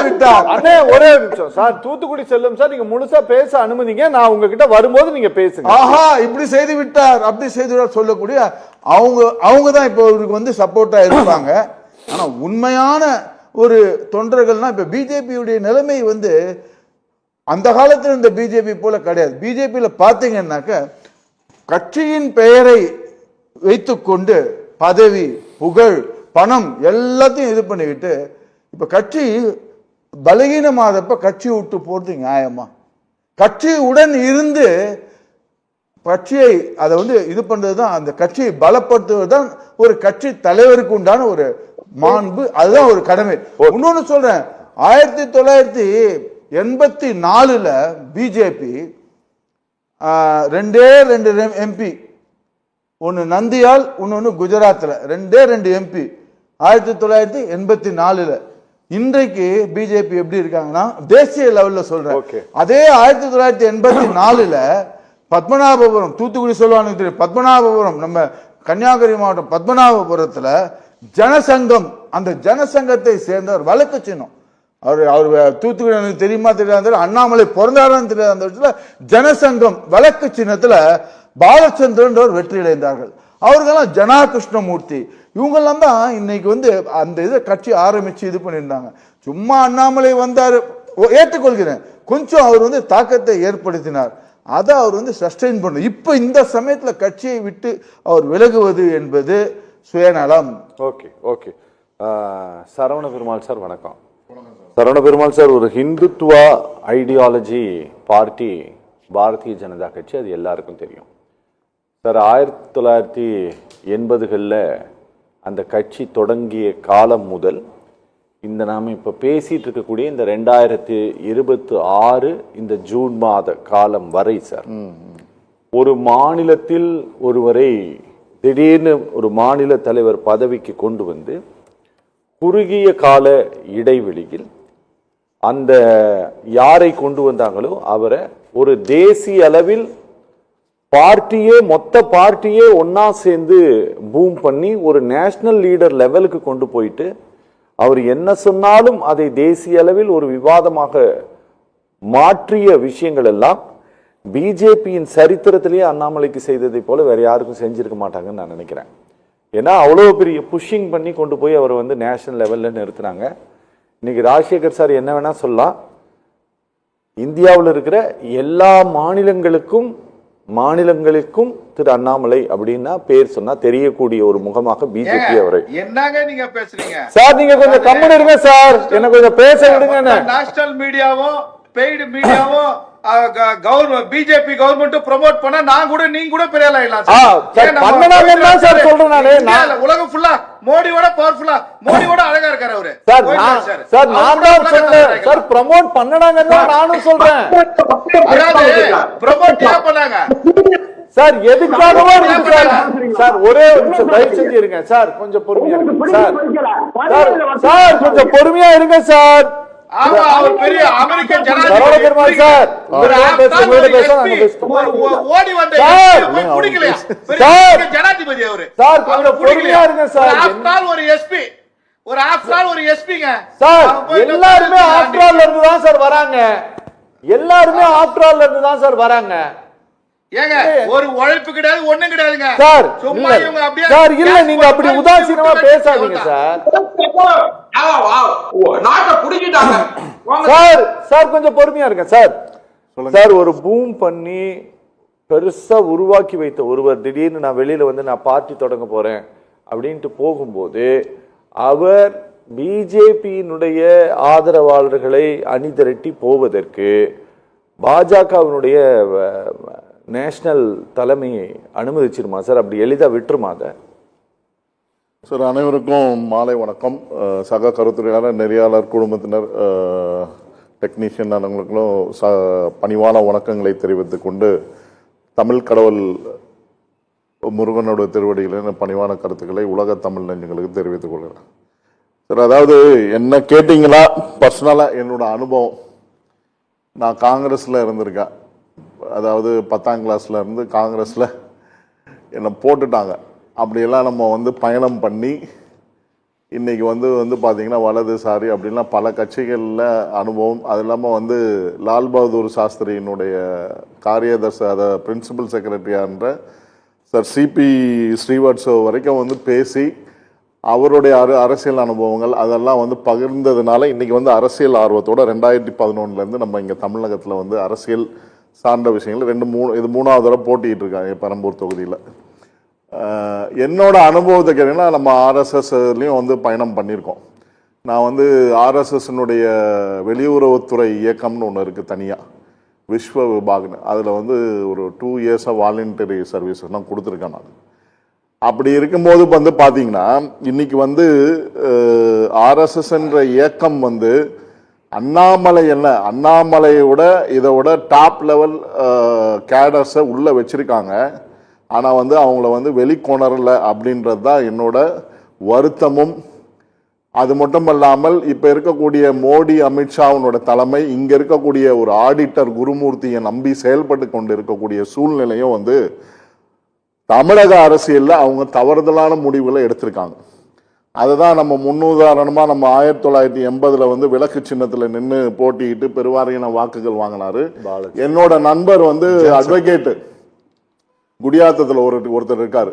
விட்டார். அண்ணே ஒரே நிமிஷம் சார், தூத்துக்குடி செல்லும் சார், நீங்க முழுசா பேச அனுமதிங்க, நான் உங்ககிட்ட வரும்போது நீங்க பேசுங்க. ஆஹா இப்படி செய்து விட்டார், அப்படி செய்து விட்டார் சொல்லக்கூடிய அவங்க தான் இப்போ இவருக்கு சப்போர்ட்டா இருப்பாங்க. ஆனா உண்மையான ஒரு தொண்டர்கள்னா இப்ப பிஜேபியுடைய நிலைமை அந்த காலத்தில் இந்த பிஜேபி போல கிடையாது. பிஜேபியில பாத்தீங்கன்னாக்க கட்சியின் பெயரை வைத்துக்கொண்டு பதவி, புகழ், பணம் எல்லாத்தையும் இது பண்ணிக்கிட்டு இப்ப கட்சி பலகீனமாதப்ப கட்சி விட்டு போறது நியாயமா? கட்சியுடன் இருந்து கட்சியை அதை இது பண்றதுதான், அந்த கட்சியை பலப்படுத்துவதுதான் ஒரு கட்சி தலைவருக்கு உண்டான ஒரு மாண்பு, அதுதான் ஒரு கடமை. இன்னொன்னு சொல்றேன், 1984 பிஜேபி 2 எம்பி, ஒன்னு நந்தியால், இன்னொன்னு குஜராத்ல 2 எம்பி 1984. இன்றைக்கு பிஜேபி எப்படி இருக்காங்கன்னா தேசிய லெவல்ல சொல்றேன். அதே 1984 பத்மநாபபுரம், தூத்துக்குடி சொல்லுவாங்க தெரியும், பத்மநாபபுரம் நம்ம கன்னியாகுமரி மாவட்டம் பத்மநாபபுரத்துல ஜனசங்கம், அந்த ஜனசங்கத்தை சேர்ந்தவர் வழக்கு சின்னம். அவர் தூத்துக்குடி எனக்கு தெரியுமா தெரியாது, அண்ணாமலை பிறந்தாரான்னு தெரியாது. அந்த இடத்துல ஜனசங்கம் வழக்கு சின்னத்துல பாலச்சந்திரன் வெற்றி அடைந்தார்கள். அவர்களெல்லாம் ஜனா கிருஷ்ணமூர்த்தி இவங்கெல்லாம் தான் இன்னைக்கு அந்த இதை கட்சி ஆரம்பிச்சு இது பண்ணியிருந்தாங்க. சும்மா அண்ணாமலை வந்தாரு ஏற்றுக்கொள்கிறேன், கொஞ்சம் அவர் தாக்கத்தை ஏற்படுத்தினார், அதை அவர் சஸ்டெயின் பண்ண. இப்ப இந்த சமயத்துல கட்சியை விட்டு அவர் விலகுவது என்பது சுயநலம். Okay okay. Saravana Perumal sir வணக்கம். சரவண பெருமாள் சார், ஒரு ஹிந்துத்துவா ஐடியாலஜி பார்ட்டி பாரதிய ஜனதா கட்சி, அது எல்லாருக்கும் தெரியும் சார். 1980களில் அந்த கட்சி தொடங்கிய காலம் முதல் இந்த நாம இப்ப பேசிட்டு இருக்கக்கூடிய இந்த 2026 இந்த ஜூன் மாத காலம் வரை சார், ஒரு மாநிலத்தில் ஒருவரை திடீர்னு ஒரு மாநில தலைவர் பதவிக்கு கொண்டு வந்து குறுகிய கால இடைவெளியில் அந்த யாரை கொண்டு வந்தாங்களோ அவரை ஒரு தேசிய அளவில் பார்ட்டியே மொத்த பார்ட்டியே ஒன்னா சேர்ந்து பூம் பண்ணி ஒரு நேஷனல் லீடர் லெவலுக்கு கொண்டு போயிட்டு அவர் என்ன சொன்னாலும் அதை தேசிய அளவில் ஒரு விவாதமாக மாற்றிய விஷயங்கள் எல்லாம் பிஜேபியின் சரித்திரத்திலேயே அண்ணாமலைக்கு செய்ததை போல வேற யாருக்கும் செஞ்சிருக்க மாட்டாங்கன்னு நான் நினைக்கிறேன். ஏன்னா அவ்வளவு பெரிய புஷிங் பண்ணி கொண்டு போய் அவர் வந்து நேஷனல் லெவல்ல நிறுத்தினாங்க. இன்னைக்கு ராஜசேகர் சார் என்ன வேணா சொல்லலாம், இந்தியாவில் இருக்கிற எல்லா மாநிலங்களுக்கும் திரு அண்ணாமலை அப்படின்னா பேர் சொன்னா தெரியக்கூடிய ஒரு முகமாக பிஜேபி அவரை. என்னங்க நீங்க பேசுறீங்க சார்? நீங்க கொஞ்சம் கம்முன்னு இருங்க சார், என்ன கொஞ்சம் பேச விடுங்க. நேஷனல் மீடியாவும் பெய்டு மீடியாவும் பிஜேபி கவர்மெண்ட் ப்ரோமோட் பண்ண நான் கூட நீங்க கூட பெரிய ஆளா சொல்றேன். உலகம் ஃபுல்லா மோடியோட பவர்ஃபுல்லா, மோடியோட அழகா இருக்காரு அவரு. சார் நான் தான் சொல்றேன் சார், ப்ரோமோட் பண்ணனாங்கன்னு நானும் சொல்றேன். ப்ரோமோட் ஏன் பண்ணாங்க சார்? எதுக்காகவோ இருக்கு சார். சார் ஒரே நிமிஷம் தயவு செஞ்சு இருங்க சார், கொஞ்சம் பொறுமையா இருங்க சார். சார் கொஞ்சம் பொறுமையா இருங்க சார். அவர் பெரிய அமெரிக்க ஜனாதிபதி சார், ஓடி வந்த பிடிக்கலையா? ஜனாதிபதி அவரு சார் கொஞ்சம் பொறுமையா இருங்க சார். ஒரு எஸ்பி ஒரு எஸ்பிங்க சார், எல்லாருமே ஆஃப்டர் ஆல்ல இருந்து தான் சார் வராங்க. எல்லாருமே ஆஃப்டர் ஆல்ல இருந்து தான் சார் வராங்க. ஏங்க ஒரு உழைப்பு கிடையாது, ஒண்ணும் கிடையாதுங்க சார். சும்மா இவங்க அப்படியே சார் இல்ல, நீங்க அப்படி உதாசீனமா பேசாதீங்க சார். நாட்டை புடிக்கிட்டாங்க சார். சார் கொஞ்சம் பொறுமையா இருங்க சார். சார் ஒரு பூம் பண்ணி பெருசா உருவாக்கி வைத்த ஒருவர் திடீர்னு நான் வெளியில வந்து நான் பார்ட்டி தொடங்க போறேன் அப்படின்ட்டு போகும்போது அவர் பிஜேபியினுடைய ஆதரவாளர்களை அணிதிரட்டி போவதற்கு பாஜகவினுடைய நேஷனல் தலைமையை அனுமதிச்சிருமா சார்? அப்படி எளிதா விட்டுருமா அதை? சார், அனைவருக்கும் மாலை வணக்கம். சக கருத்துரையாளர், நெறியாளர் குழுமத்தினர், டெக்னீஷியன் அவங்களுக்கும் பணிவான வணக்கங்களை தெரிவித்துக் கொண்டு தமிழ் கடவுள் முருகனோட திருவடிகளின் பணிவான கருத்துக்களை உலக தமிழ் நெஞ்சங்களுக்கு தெரிவித்துக் கொள்கிறேன். சார், அதாவது என்ன கேட்டீங்களா, பர்சனலா என்னோட அனுபவம், நான் காங்கிரஸ்ல இருந்திருக்கேன். அதாவது 10ஆம் கிளாஸ்ல இருந்து காங்கிரஸ்ல என்னை போட்டுட்டாங்க. அப்படியெல்லாம் நம்ம வந்து பயணம் பண்ணி இன்னைக்கு வந்து பார்த்தீங்கன்னா வலதுசாரி அப்படின்லாம் பல கட்சிகளில் அனுபவம். அது இல்லாமல் வந்து லால் பகதூர் சாஸ்திரியினுடைய காரியதர்சி, அதை பிரின்சிபல் செக்ரட்டரியான்ற சார் சிபி ஸ்ரீவத்சவ வரைக்கும் வந்து பேசி அவருடைய அரசியல் அனுபவங்கள் அதெல்லாம் வந்து பகிர்ந்ததுனால இன்னைக்கு வந்து அரசியல் ஆர்வத்தோட 2011 நம்ம இங்கே தமிழகத்தில் வந்து அரசியல் சார்ந்த விஷயங்கள் இது 3வது தடவை போட்டிட்டு இருக்காங்க பெரம்பூர் தொகுதியில். என்னோட அனுபவத்தை கேட்டீங்கன்னா, நம்ம ஆர்எஸ்எஸ்லையும் வந்து பயணம் பண்ணியிருக்கோம். நான் வந்து ஆர்எஸ்எஸ்னுடைய வெளியுறவுத்துறை இயக்கம்னு ஒன்று இருக்குது தனியாக, விஸ்வ விபாக்னு. அதில் வந்து ஒரு 2 இயர்ஸாக வாலண்டரி சர்வீசஸ்லாம் கொடுத்துருக்கேன் நான். அப்படி இருக்கும்போது வந்து பார்த்தீங்கன்னா இன்னைக்கு வந்து ஆர்எஸ்எஸ்ன்ற இயக்கம் வந்து அண்ணாமலையோட இதோட டாப் லெவல் கேடர்ஸை உள்ள வச்சிருக்காங்க. ஆனால் வந்து அவங்கள வந்து வெளிக்கொணரல அப்படின்றது தான் என்னோட வருத்தமும். அது மட்டும் இல்லாமல் இப்போ இருக்கக்கூடிய மோடி அமித்ஷாவினோட தலைமை இங்கே இருக்கக்கூடிய ஒரு ஆடிட்டர் குருமூர்த்தியை நம்பி செயல்பட்டு கொண்டு இருக்கக்கூடிய சூழ்நிலையும் வந்து தமிழக அரசியலில் அவங்க தவறுதலான முடிவுகளை எடுத்திருக்காங்க. அதுதான் நம்ம முன்னுதாரணமாக நம்ம 1980 வந்து விளக்கு சின்னத்தில் நின்று போட்டிக்கிட்டு பெருவாரியான வாக்குகள் வாங்கினாரு. என்னோட நண்பர் வந்து அட்வொகேட்டு குடியாத்தத்தில் ஒருத்தர் இருக்காரு.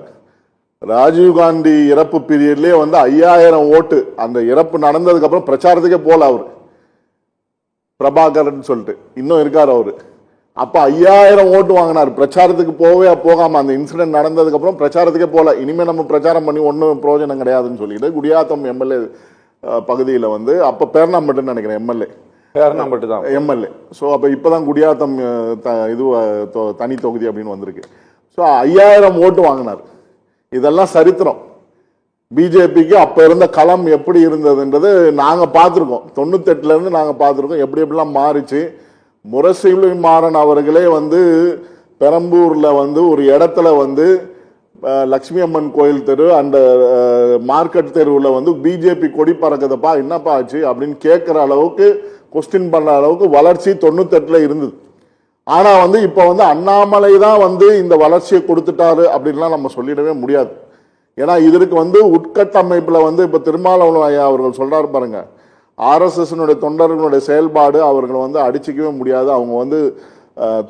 ராஜீவ்காந்தி இறப்பு பீரியட்லேயே வந்து 5000 ஓட்டு, அந்த இறப்பு நடந்ததுக்கு அப்புறம் பிரச்சாரத்துக்கே போல அவரு, பிரபாகரன் சொல்லிட்டு இன்னும் இருக்காரு அவரு. அப்ப 5000 ஓட்டு வாங்கினார், பிரச்சாரத்துக்கு போகாம அந்த இன்சிடென்ட் நடந்ததுக்கு அப்புறம் பிரச்சாரத்துக்கே போல. இனிமே நம்ம பிரச்சாரம் பண்ணி ஒன்றும் பிரயோஜனம் கிடையாதுன்னு சொல்லிட்டு குடியாத்தம் எம்எல்ஏ பகுதியில் வந்து அப்ப பேர்ணாம்பட்டுன்னு நினைக்கிறேன் எம்எல்ஏ. ஸோ அப்ப இப்பதான் குடியாத்தம் இது தனி தொகுதி அப்படின்னு வந்திருக்கு. ஸோ 5000 ஓட்டு வாங்கினார். இதெல்லாம் சரித்திரம். பிஜேபிக்கு அப்ப இருந்த களம் எப்படி இருந்ததுன்றது நாங்க பார்த்துருக்கோம். 98ல இருந்து நாங்க பார்த்துருக்கோம் எப்படி எப்படிலாம் மாறிச்சு. முரசொலி மாறன் அவர்களே வந்து பெரம்பூர்ல வந்து ஒரு இடத்துல வந்து லட்சுமி அம்மன் கோயில் தெரு அந்த மார்க்கெட் தெருவில் வந்து பிஜேபி கொடி பறக்குதப்பா என்னப்பா ஆச்சு அப்படின்னு கேட்குற அளவுக்கு கொஸ்டின் பண்ண அளவுக்கு வளர்ச்சி 98ல இருந்தது. ஆனா வந்து இப்ப வந்து அண்ணாமலை தான் வந்து இந்த வளர்ச்சியை கொடுத்துட்டாரு அப்படின்லாம் நம்ம சொல்லிடவே முடியாது. ஏன்னா இதற்கு வந்து உட்கட்டமைப்புல வந்து இப்ப திருமாவளவன் ஐயா அவர்கள் சொல்றாரு பாருங்க, RSS தொண்டர்களுடைய செயல்பாடு அவர்களை வந்து அடிச்சுக்கவே முடியாது. அவங்க வந்து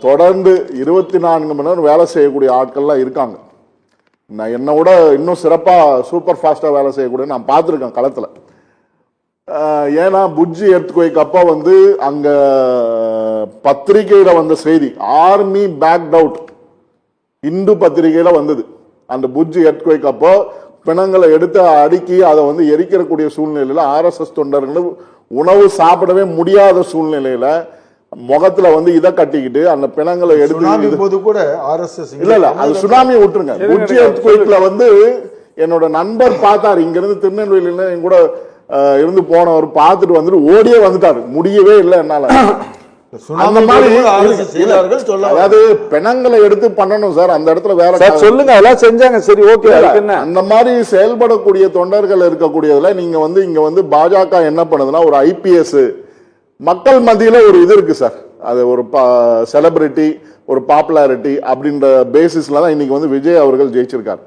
தொடர்ந்து 24 மணி நேரம் வேலை செய்யக்கூடிய ஆட்கள்லாம் இருக்காங்க. நான் என்னை விட இன்னும் சிறப்பா சூப்பர் ஃபாஸ்டா வேலை செய்யக்கூடிய நான் பார்த்துருக்கேன் களத்துல. ஏன்னா புஜ்ஜி எர்த்குவேக் அப்போ வந்து அங்க பத்திரிகையில வந்த செய்தி ஆர்மி பேக்ட் அவுட் இந்து பத்திரிகையில வந்தது. அந்த புஜ்ஜி எர்த்குவேக் அப்போ பிணங்களை எடுத்து அடுக்கி அதை வந்து எரிக்கக்கூடிய சூழ்நிலையில RSS தொண்டர்கள் உணவு சாப்பிடவே முடியாத சூழ்நிலையில முகத்துல வந்து இதை கட்டிக்கிட்டு அந்த பிணங்களை எடுத்து கூட RSS இல்ல அது சுனாமி விட்டுருங்க. புஜ்ஜி எர்த்குவேக்ல வந்து என்னோட நண்பர் பார்த்தாரு, இங்க இருந்து திருநெல்வேலியில என் கூட இருந்து போனவர் பார்த்துட்டு வந்துட்டு ஓடியே வந்துட்டாரு. முடியவே இல்லை என்னால. அந்த மாதிரி அதாவது பிணங்களை எடுத்து பண்ணணும் சார் அந்த இடத்துல வேற சொல்லுங்க எல்லாம் செஞ்சாங்க. சரி ஓகே. அந்த மாதிரி செயல்படக்கூடிய தொண்டர்கள் இருக்கக்கூடியதுல நீங்க வந்து இங்க வந்து பாஜக என்ன பண்ணுதுன்னா ஒரு IPS மக்கள் மத்தியில ஒரு இது இருக்கு சார். அது ஒரு செலிபிரிட்டி ஒரு பாப்புலாரிட்டி அப்படின்ற பேசிஸ்ல தான் இன்னைக்கு வந்து விஜய் அவர்கள் ஜெயிச்சிருக்காரு.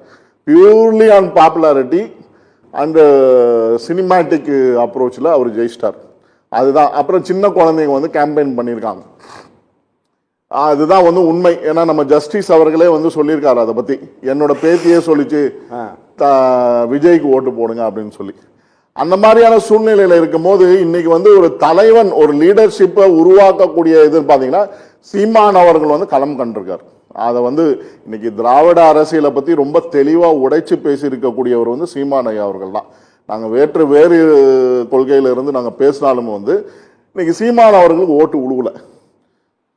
Purely on popularity and cinematic அப்ரோச்சில் அவர் ஜெயிச்சிட்டார். அதுதான். அப்புறம் சின்ன குழந்தைங்க வந்து கேம்பெயின் பண்ணியிருக்காங்க. அதுதான் வந்து உண்மை. ஏன்னா நம்ம ஜஸ்டிஸ் அவர்களே வந்து சொல்லியிருக்காரு அதை பத்தி. என்னோட பேத்தியே சொல்லிச்சு விஜய்க்கு ஓட்டு போடுங்க அப்படின்னு சொல்லி. அந்த மாதிரியான சூழ்நிலையில இருக்கும் போது இன்னைக்கு வந்து ஒரு தலைவன் ஒரு லீடர்ஷிப்பை உருவாக்கக்கூடிய இது பாத்தீங்கன்னா சீமான் அவர்கள் வந்து களம் கண்டிருக்காரு. அதை வந்து இன்னைக்கு திராவிட அரசியலை பத்தி ரொம்ப தெளிவா உடைச்சு பேசி இருக்கக்கூடியவர் வந்து சீமான் ஐயா அவர்கள் தான். நாங்க வேறு கொள்கையில இருந்து நாங்க பேசினாலும் வந்து இன்னைக்கு சீமான் அவர்களுக்கு ஓட்டு உழுவல.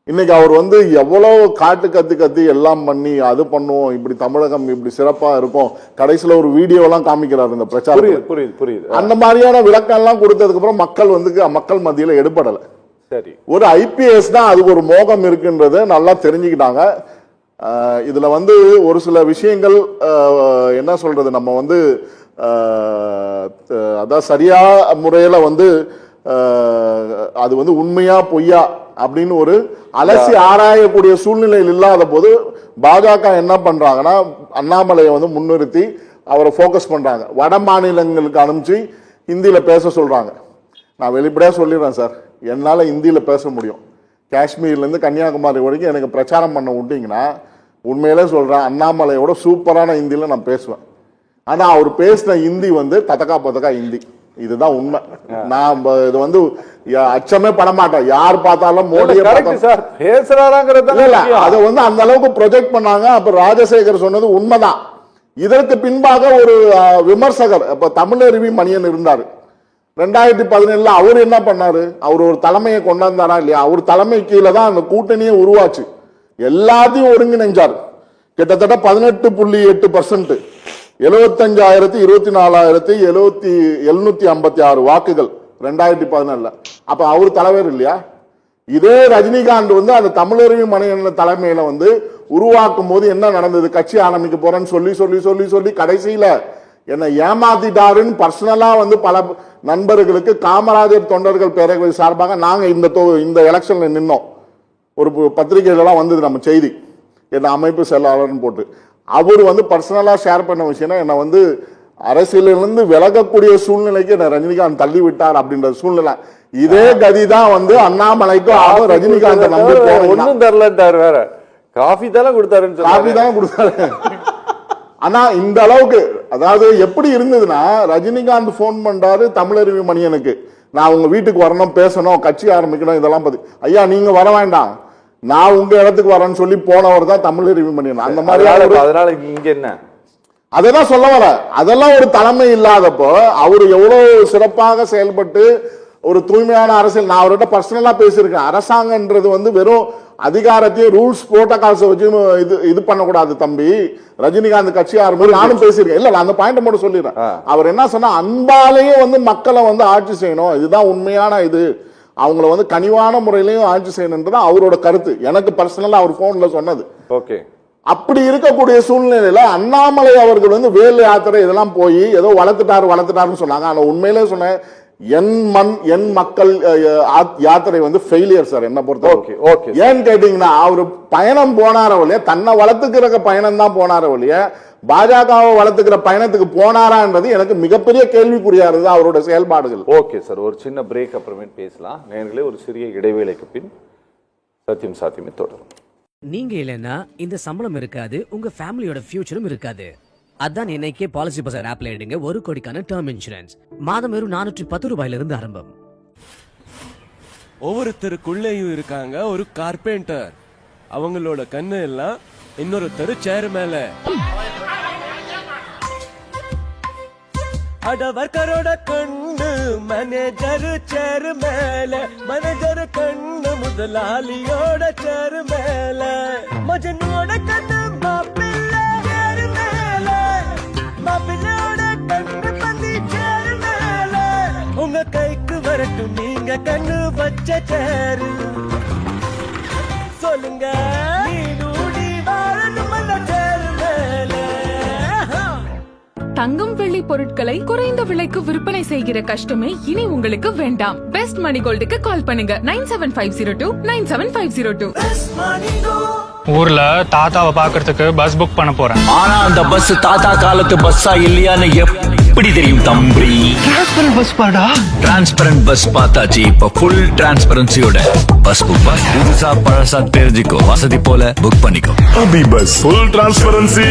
இன்னைக்கு அவர் வந்து எவ்வளவு காட்டு கத்தி எல்லாம் பண்ணி அது பண்ணுவோம், இப்படி தமிழகம் இப்படி சிறப்பா இருக்கும், கடைசியில ஒரு வீடியோ எல்லாம் காமிக்கிறார் இந்த பிரச்சாரம். புரியுது. அந்த மாதிரியான விளக்கம் எல்லாம் கொடுத்ததுக்கு அப்புறம் மக்கள் வந்து மக்கள் மத்தியில எடுபடல. சரி, ஒரு IPS தான் அதுக்கு ஒரு மோகம் இருக்குன்றத நல்லா தெரிஞ்சுக்கிட்டாங்க. இதுல வந்து ஒரு சில விஷயங்கள் என்ன சொல்றது, நம்ம வந்து அதான் சரியா முறையில வந்து அது வந்து உண்மையா பொய்யா அப்படின்னு ஒரு அலசி ஆராயக்கூடிய சூழ்நிலையில் இல்லாத போது பாஜக என்ன பண்றாங்கன்னா அண்ணாமலையை வந்து முன்னிறுத்தி அவரை போக்கஸ் பண்றாங்க. வட மாநிலங்களுக்கு அனுப்பிச்சு ஹிந்தியில பேச சொல்றாங்க. நான் வெளிப்படையா சொல்லிடுறேன் சார், என்னால ஹிந்தியில பேச முடியும். காஷ்மீர்ல இருந்து கன்னியாகுமரி வரைக்கும் எனக்கு பிரச்சாரம் பண்ண விட்டீங்கன்னா உண்மையிலே சொல்றேன் அண்ணாமலையோட சூப்பரான ஹிந்தியில நான் பேசுவேன். ஆனா அவர் பேசின ஹிந்தி வந்து ததக்கா பதக்கா ஹிந்தி. இதுதான் உண்மை. நான் இது வந்து அச்சமே பட மாட்டேன். யார் பார்த்தாலும் மோடி அதை வந்து அந்த அளவுக்கு ப்ரொஜெக்ட் பண்ணாங்க. அப்ப ராஜசேகர் சொன்னது உண்மைதான். இதற்கு பின்பாக ஒரு விமர்சகர் இப்ப தமிழருவி மணியன் இருந்தாரு 2017 அவர் என்ன பண்ணாரு, அவர் ஒரு தலைமையை கொண்டாந்தாரா இல்லையா? அவர் தலைமை கீழே தான் அந்த கூட்டணியை உருவாச்சு. எல்லாத்தையும் ஒருங்கிணைஞ்சார். கிட்டத்தட்ட 18.8% 75,24,756 வாக்குகள் 2017. அப்ப அவர் தலைவர் இல்லையா? இதே ரஜினிகாந்த் வந்து அந்த தமிழருவி மணியன் தலைமையில வந்து உருவாக்கும் போது என்ன நடந்தது, கட்சி ஆரம்பிக்க போறேன்னு சொல்லி சொல்லி சொல்லி சொல்லி கடைசியில என்ன ஏமாத்திட்டாருன்னு பர்சனலா வந்து பல நண்பர்களுக்கு காமராஜர் தொண்டர்கள் பேரவை சார்பாக நாங்க இந்த எலெக்ஷன்ல நின்னோம். ஒரு பத்திரிகைகளெல்லாம் வந்தது நம்ம செய்தி, என்ன அமைப்பு செயலாளர்னு போட்டு. அவர் வந்து பர்சனலா ஷேர் பண்ண விஷயம் என்ன வந்து அரசியலிருந்து விலகக்கூடிய சூழ்நிலைக்கு என்ன ரஜினிகாந்த் தள்ளி விட்டார் அப்படின்ற சூழ்நிலை. இதே கதிதான் வந்து அண்ணாமலைக்கும் ரஜினிகாந்த் நம்பி ஒன்னும் தரலட்டாரு, வேற காஃபி தானே கொடுத்தாரு. காஃபி தானே கொடுத்தாரு. ஆனா இந்த அளவுக்கு அதாவது எப்படி இருந்ததுன்னா ரஜினிகாந்த் போன் பண்றாரு தமிழருவி மணியனுக்கு, நான் உங்க வீட்டுக்கு வரணும், பேசணும், கட்சி ஆரம்பிக்கணும், இதெல்லாம் பத்தி. ஐயா நீங்க வர வேண்டாம், நான் உங்க இடத்துக்கு வரேன்னு சொல்லி போனவர் தான் தமிழருவி மணியன். அந்த மாதிரி அதனால இங்க என்ன அதான் சொல்ல வர, அதெல்லாம் ஒரு தலைமை இல்லாதப்போ அவரு எவ்வளவு சிறப்பாக செயல்பட்டு ஒரு தூய்மையான அரசியல். நான் அவர்கிட்ட பர்சனலா பேசியிருக்கேன். அரசாங்கன்றது வந்து வெறும் அதிகாரத்தையும் ரூல்ஸ் புரோட்டோகால்ஸ் வச்சு இது பண்ணக்கூடாது தம்பி. ரஜினிகாந்த் கட்சி ஆரம்பிச்சு நானும் பேசியிருக்கேன். இல்ல அந்த பாயிண்ட் மட்டும் சொல்லிடுறேன். அவர் என்ன சொன்னா, அன்பாலேயே மக்களை ஆட்சி செய்யணும், இதுதான் உண்மையான இது, அவங்கள கனிவான முறையிலையும் ஆட்சி செய்யணும்ன்றது அவரோட கருத்து. எனக்கு பர்சனலா அவர் போன்ல சொன்னது. ஓகே. அப்படி இருக்கக்கூடிய சூழ்நிலையில அண்ணாமலை அவர்கள் வேலு யாத்திரை இதெல்லாம் போய் ஏதோ வளர்த்துட்டாருன்னு சொன்னாங்க. ஆனா உண்மையிலே சொன்னேன், என் மண் என் மக்கள் யாத்திரை ஃபெயிலியர் சார் என்ன பொறுத்த. ஏன்னு கேட்டீங்கன்னா, அவரு பயணம் போனார வழிய தன்னை வளர்த்துக்கிற பயணம் தான் போனார வழிய பாஜகவை வளர்த்துக்கிற பயணத்துக்கு போனாரான்றது எனக்கு மிகப்பெரிய கேள்விக்குறியா இருந்தது அவரோட செயல்பாடுகள். ஓகே சார், ஒரு சின்ன பிரேக் அப்புறமே பேசலாம். நேயர்களே, ஒரு சிறிய இடைவேளைக்கு பின் சத்தியம் சாத்தியமே தொடரும். நீங்க இல்லைன்னா இந்த சம்பளம் இருக்காது, உங்க ஃபேமிலியோட ஃபியூச்சரும் இருக்காது. அதான் இன்னைக்கே பாலிசி பஜார் ஆப்ல எடுங்க 1 கோடிக்கான டேர்ம் இன்சூரன்ஸ். மாதம் வெறும் 410 ரூபாயிலிருந்து ஆரம்பம். ஒவ்வொருத்தருக்குள்ளேயும் இருக்காங்க ஒரு கார்பெண்டர். அவங்களோட கண்ணு எல்லாம் இன்னொருத்தர் சேர் மேல. அடவர்கரோட கண்ணு மேனேஜர் சேர் மேல, மேனேஜர் கண்ணு முதலாளியோட சேர் மேல, மஜனோட கண்ணு மாப்பிள்ளை சேர் மேல, மாப்பிள்ளையோட கண்ணு பத்தி சேர் மேல. உங்க கைக்கு வரட்டும் நீங்க கண்ணு வச்ச சேரு. சொல்லுங்க, நீ நூடி வாழணும் அந்த சேர் மேல. தங்கம் வெள்ளி பொருட்களை குறைந்த விலைக்கு விற்பனை செய்கிற கஷ்டமே இனி உங்களுக்கு வேண்டாம். பெஸ்ட் மணி கோல்டுக்கு கால் பண்ணுங்க 9750297502. ஊர்ல தாத்தாவை பாக்குறதுக்கு பஸ் புக் பண்ண போறேன். ஆனா அந்த பஸ் தாத்தா காலத்து பஸ்ஸா இல்லையான்னு எப்படி தெரியும் தம்பி? டிரான்ஸ்பரண்ட் பஸ் பாடா. டிரான்ஸ்பரண்ட் பஸ் பார்த்தாச்சு. இப்ப ஃபுல் டிரான்ஸ்பரன்சியோட பஸ் புக் பண்ணு. புதுசா பழசா தெரிஞ்சுக்கோ, வசதி போல புக் பண்ணிக்கோ. அபி பஸ் ஃபுல் டிரான்ஸ்பரன்சி.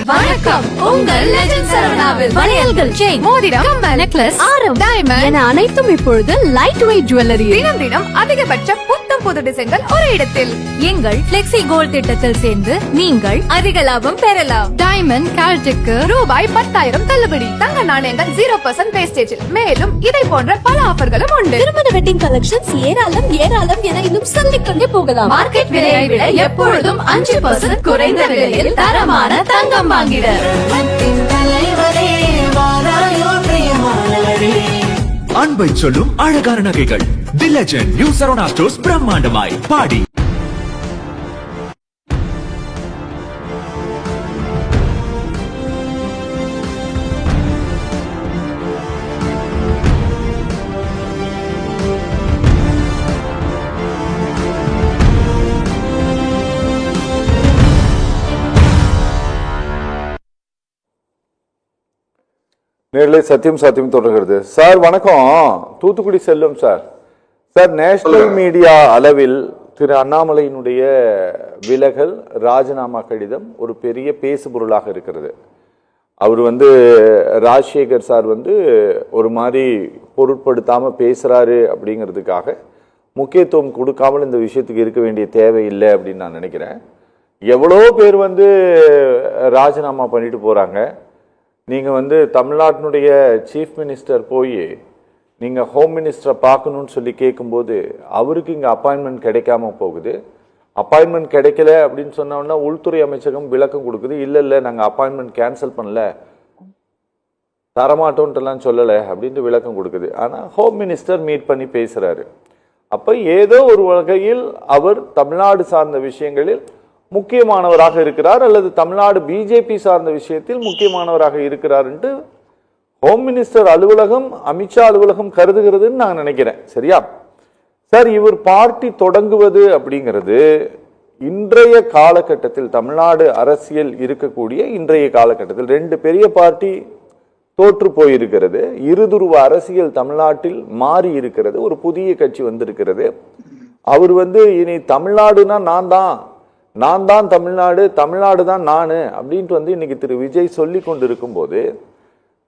வணக்கம். உங்கள் லெஜெண்ட் சரவணாவில் வளையல்கள், செயின், மோதிரம், கம்மல், நெக்லஸ், ஆரம், டைமண்ட் என அனைத்தும் இப்பொழுது லைட் வெயிட் ஜுவல்லரி. தினம் அதிகபட்ச புத்தம் புது டிசைன்கள் ஒரு இடத்தில். எங்கள் பிளெக்ஸி கோல்ட் திட்டத்தில் சேர்ந்து நீங்கள் அதிக லாபம் பெறலாம். டைமண்ட் கேரட்டுக்கு ரூபாய் 10,000 தள்ளுபடி. தங்க நாணயங்கள் 0% வேஸ்டேஜ். மேலும் இதை போன்ற பல ஆஃபர்களும் உண்டு. திருமண வெட்டிங் கலெக்ஷன்ஸ் ஏராளம் என இன்னும் சொல்லிக்கொண்டே போகலாம். மார்க்கெட் விலையை விட எப்பொழுதும் 5% குறைந்த விலையில் தரமான தங்கம் வாங்கிட. அன்பை சொல்லும் அழகான நகைகள். தி லெஜெண்ட் நியூ சரவணா ஸ்டோர்ஸ் பிரம்மாண்டமாய் பாடி. நேரிலே சத்தியம் சாத்தியம் தொடர்கிறது. சார் வணக்கம், தூத்துக்குடி செல்லும் சார். சார், நேஷனல் மீடியா அளவில் திரு அண்ணாமலையினுடைய விலகல் ராஜினாமா கடிதம் ஒரு பெரிய பேசுபொருளாக இருக்கிறது. அவர் ராஜசேகர் சார் ஒரு மாதிரி பொருட்படுத்தாம பேசுறாரு அப்படிங்கிறதுக்காக முக்கியத்துவம் கொடுக்காமல் இந்த விஷயத்துக்கு இருக்க வேண்டிய தேவை இல்லை அப்படின்னு நான் நினைக்கிறேன். எவ்வளோ பேர் ராஜினாமா பண்ணிட்டு போறாங்க. நீங்க தமிழ்நாட்டினுடைய சீஃப் மினிஸ்டர் போய் நீங்க ஹோம் மினிஸ்டரை பார்க்கணும்னு சொல்லி கேட்கும்போது அவருக்கு இங்க அப்பாயின்மெண்ட் கிடைக்காம போகுது. அப்பாயின்மெண்ட் கிடைக்கல அப்படின்னு சொன்னோம்னா உள்துறை அமைச்சகம் விளக்கம் கொடுக்குது, இல்ல நாங்க அப்பாயின்மெண்ட் கேன்சல் பண்ணல, தரமாட்டோன்ட்டுலாம் சொல்லலை அப்படின்ட்டு விளக்கம் கொடுக்குது. ஆனா ஹோம் மினிஸ்டர் மீட் பண்ணி பேசுறாரு. அப்ப ஏதோ ஒரு வகையில் அவர் தமிழ்நாடு சார்ந்த விஷயங்களில் முக்கியமானவராக இருக்கிறார், அல்லது தமிழ்நாடு பிஜேபி சார்ந்த விஷயத்தில் முக்கியமானவராக இருக்கிறார் என்று ஹோம் மினிஸ்டர் அலுவலகம், அமித்ஷா அலுவலகம் கருதுகிறதுன்னு நான் நினைக்கிறேன். சரியா சார்? இவர் பார்ட்டி தொடங்குவது அப்படிங்கிறது இன்றைய காலகட்டத்தில், தமிழ்நாடு அரசியல் இருக்கக்கூடிய இன்றைய காலகட்டத்தில் 2 பெரிய பார்ட்டி தோற்று போயிருக்கிறது. இருதுருவ அரசியல் தமிழ்நாட்டில் மாறி இருக்கிறது. ஒரு புதிய கட்சி வந்திருக்கிறது. அவர் இனி தமிழ்நாடுனா நான் தான் தமிழ்நாடு, தமிழ்நாடு தான் நானு அப்படின்ட்டு இன்னைக்கு திரு விஜய் சொல்லி கொண்டிருக்கும் போது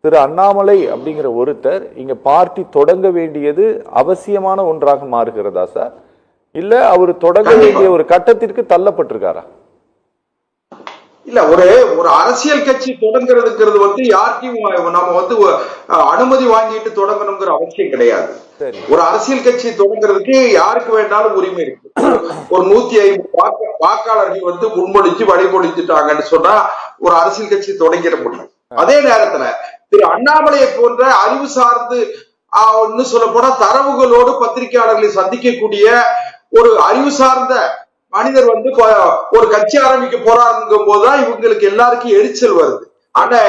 திரு அண்ணாமலை அப்படிங்கிற ஒருத்தர் இங்க பார்ட்டி தொடங்க வேண்டியது அவசியமான ஒன்றாக மாறுகிறதா சார்? இல்ல அவர் தொடங்க வேண்டிய ஒரு கட்டத்திற்கு தள்ளப்பட்டிருக்காரா? இல்ல ஒரு அரசியல் கட்சி தொடங்குறதுங்கிறது வந்து யாருக்கும் நம்ம வந்து அனுமதி வாங்கிட்டு தொடங்கணுங்கிற அவசியம் கிடையாது. ஒரு அரசியல் கட்சி தொடங்குறதுக்கு யாருக்கு வேண்டாலும் உரிமை இருக்கு. ஒரு 150 வாக்காளர்கள் வந்து முன்மொழிச்சு வழிமொழிச்சுட்டாங்கன்னு சொன்னா ஒரு அரசியல் கட்சி தொடங்கிட முடியும். அதே நேரத்துல திரு அண்ணாமலையை போன்ற அறிவு சார்ந்து சொல்ல போனா தரவுகளோடு பத்திரிகையாளர்களை சந்திக்கக்கூடிய ஒரு அறிவு சார்ந்த மனிதர் வந்து ஒரு கட்சி ஆரம்பிக்க போறாருங்கும் போதுதான் இவங்களுக்கு எல்லாருக்கும் எரிச்சல் வருது. ஆனா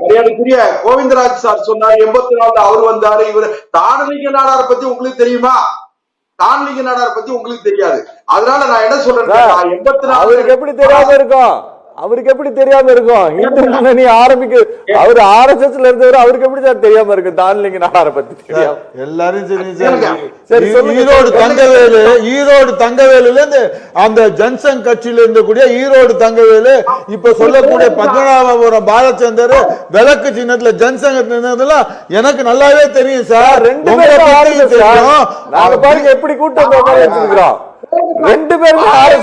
மரியாதைக்குரிய கோவிந்தராஜ் சார் சொன்னார் 84 அவர் வந்தாரு. இவர் தானலிங்க நாடாரை பத்தி உங்களுக்கு தெரியுமா? தானலிங்க நாடாரை பத்தி உங்களுக்கு தெரியாது. அதனால நான் என்ன சொல்றேன், 84 அவருக்கு எப்படி தெரியாம இருக்கும்? அவருக்கு எப்படி தெரியாம இருக்கும்? இந்து முன்னணி ஆரம்பிக்க அவர் RSSல இருந்தவர், அவருக்கு எப்படி சார் தெரியாம இருக்கு தானலிங்க நாடாரை பத்தி? எல்லாரும் ஈரோடு தங்கவேலுல இருந்து அந்த ஜன்சங் கட்சியில இருந்தக்கூடிய ஈரோடு தங்கவேலு இப்ப சொல்லக்கூடிய பத்மநாபபுரம் பாலச்சந்தர் விளக்கு சின்னத்துல ஜன்சங் நின்னதெல்லாம் எனக்கு நல்லாவே தெரியும் சார். 2 பேரும் தெரியும். நாங்க பாருங்க எப்படி கூட்டம் வச்சிருக்கிறோம். 2 பேரும் சார்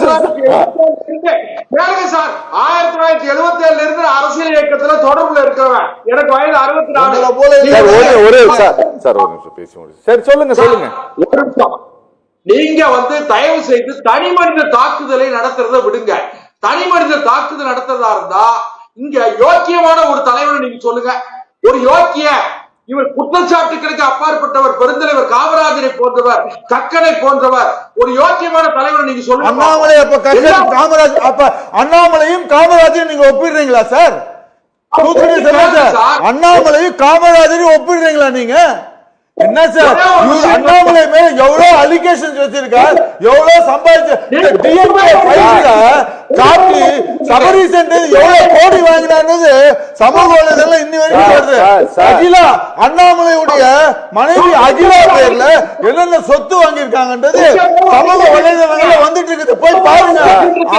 1977 இருந்து அரசியல் இயக்கத்துல தொடர்புல இருக்கவன். எனக்கு வயது 64. சொல்லுங்க. நீங்க வந்து தயவு செய்து தனி மனித தாக்குதலை நடத்துறத விடுங்க. தனி மனித தாக்குதல் நடத்துறதா இருந்தா இங்க யோக்கியமான ஒரு தலைவரை நீங்க சொல்லுங்க. ஒரு யோக்கிய இவர் குற்றச்சாட்டுகளுக்கு அப்பாற்பட்டவர், பெருந்தலைவர் காமராஜரை போன்றவர், கக்கனை போன்றவர், ஒரு யோக்கியமான தலைவரை நீங்க சொல்லுங்க. அண்ணாமலை அப்ப காமராஜ், அப்ப அண்ணாமலையும் காமராஜரையும் நீங்க ஒப்பிடுறீங்களா சார்? அண்ணாமலையும் காமராஜரையும் ஒப்பிடுறீங்களா நீங்க? என்ன சார் அண்ணாமலை மேல எவ்வளவு அலிகேஷன் வச்சிருக்கார், எவ்வளவு சம்பாதிச்சு காட்டி சபரீசன் எவ்வளவு கோடி வாங்கினார்னது சமூக வலைதளம் இன்னி வரைக்கும் வருது. அகிலா அண்ணாமலையுடைய மனைவி அகிலா பேர்ல என்னென்ன சொத்து வாங்கியிருக்காங்கன்றது சமூக வலைதளங்கள்ல வந்துட்டு இருக்குது. போய் பாருங்க,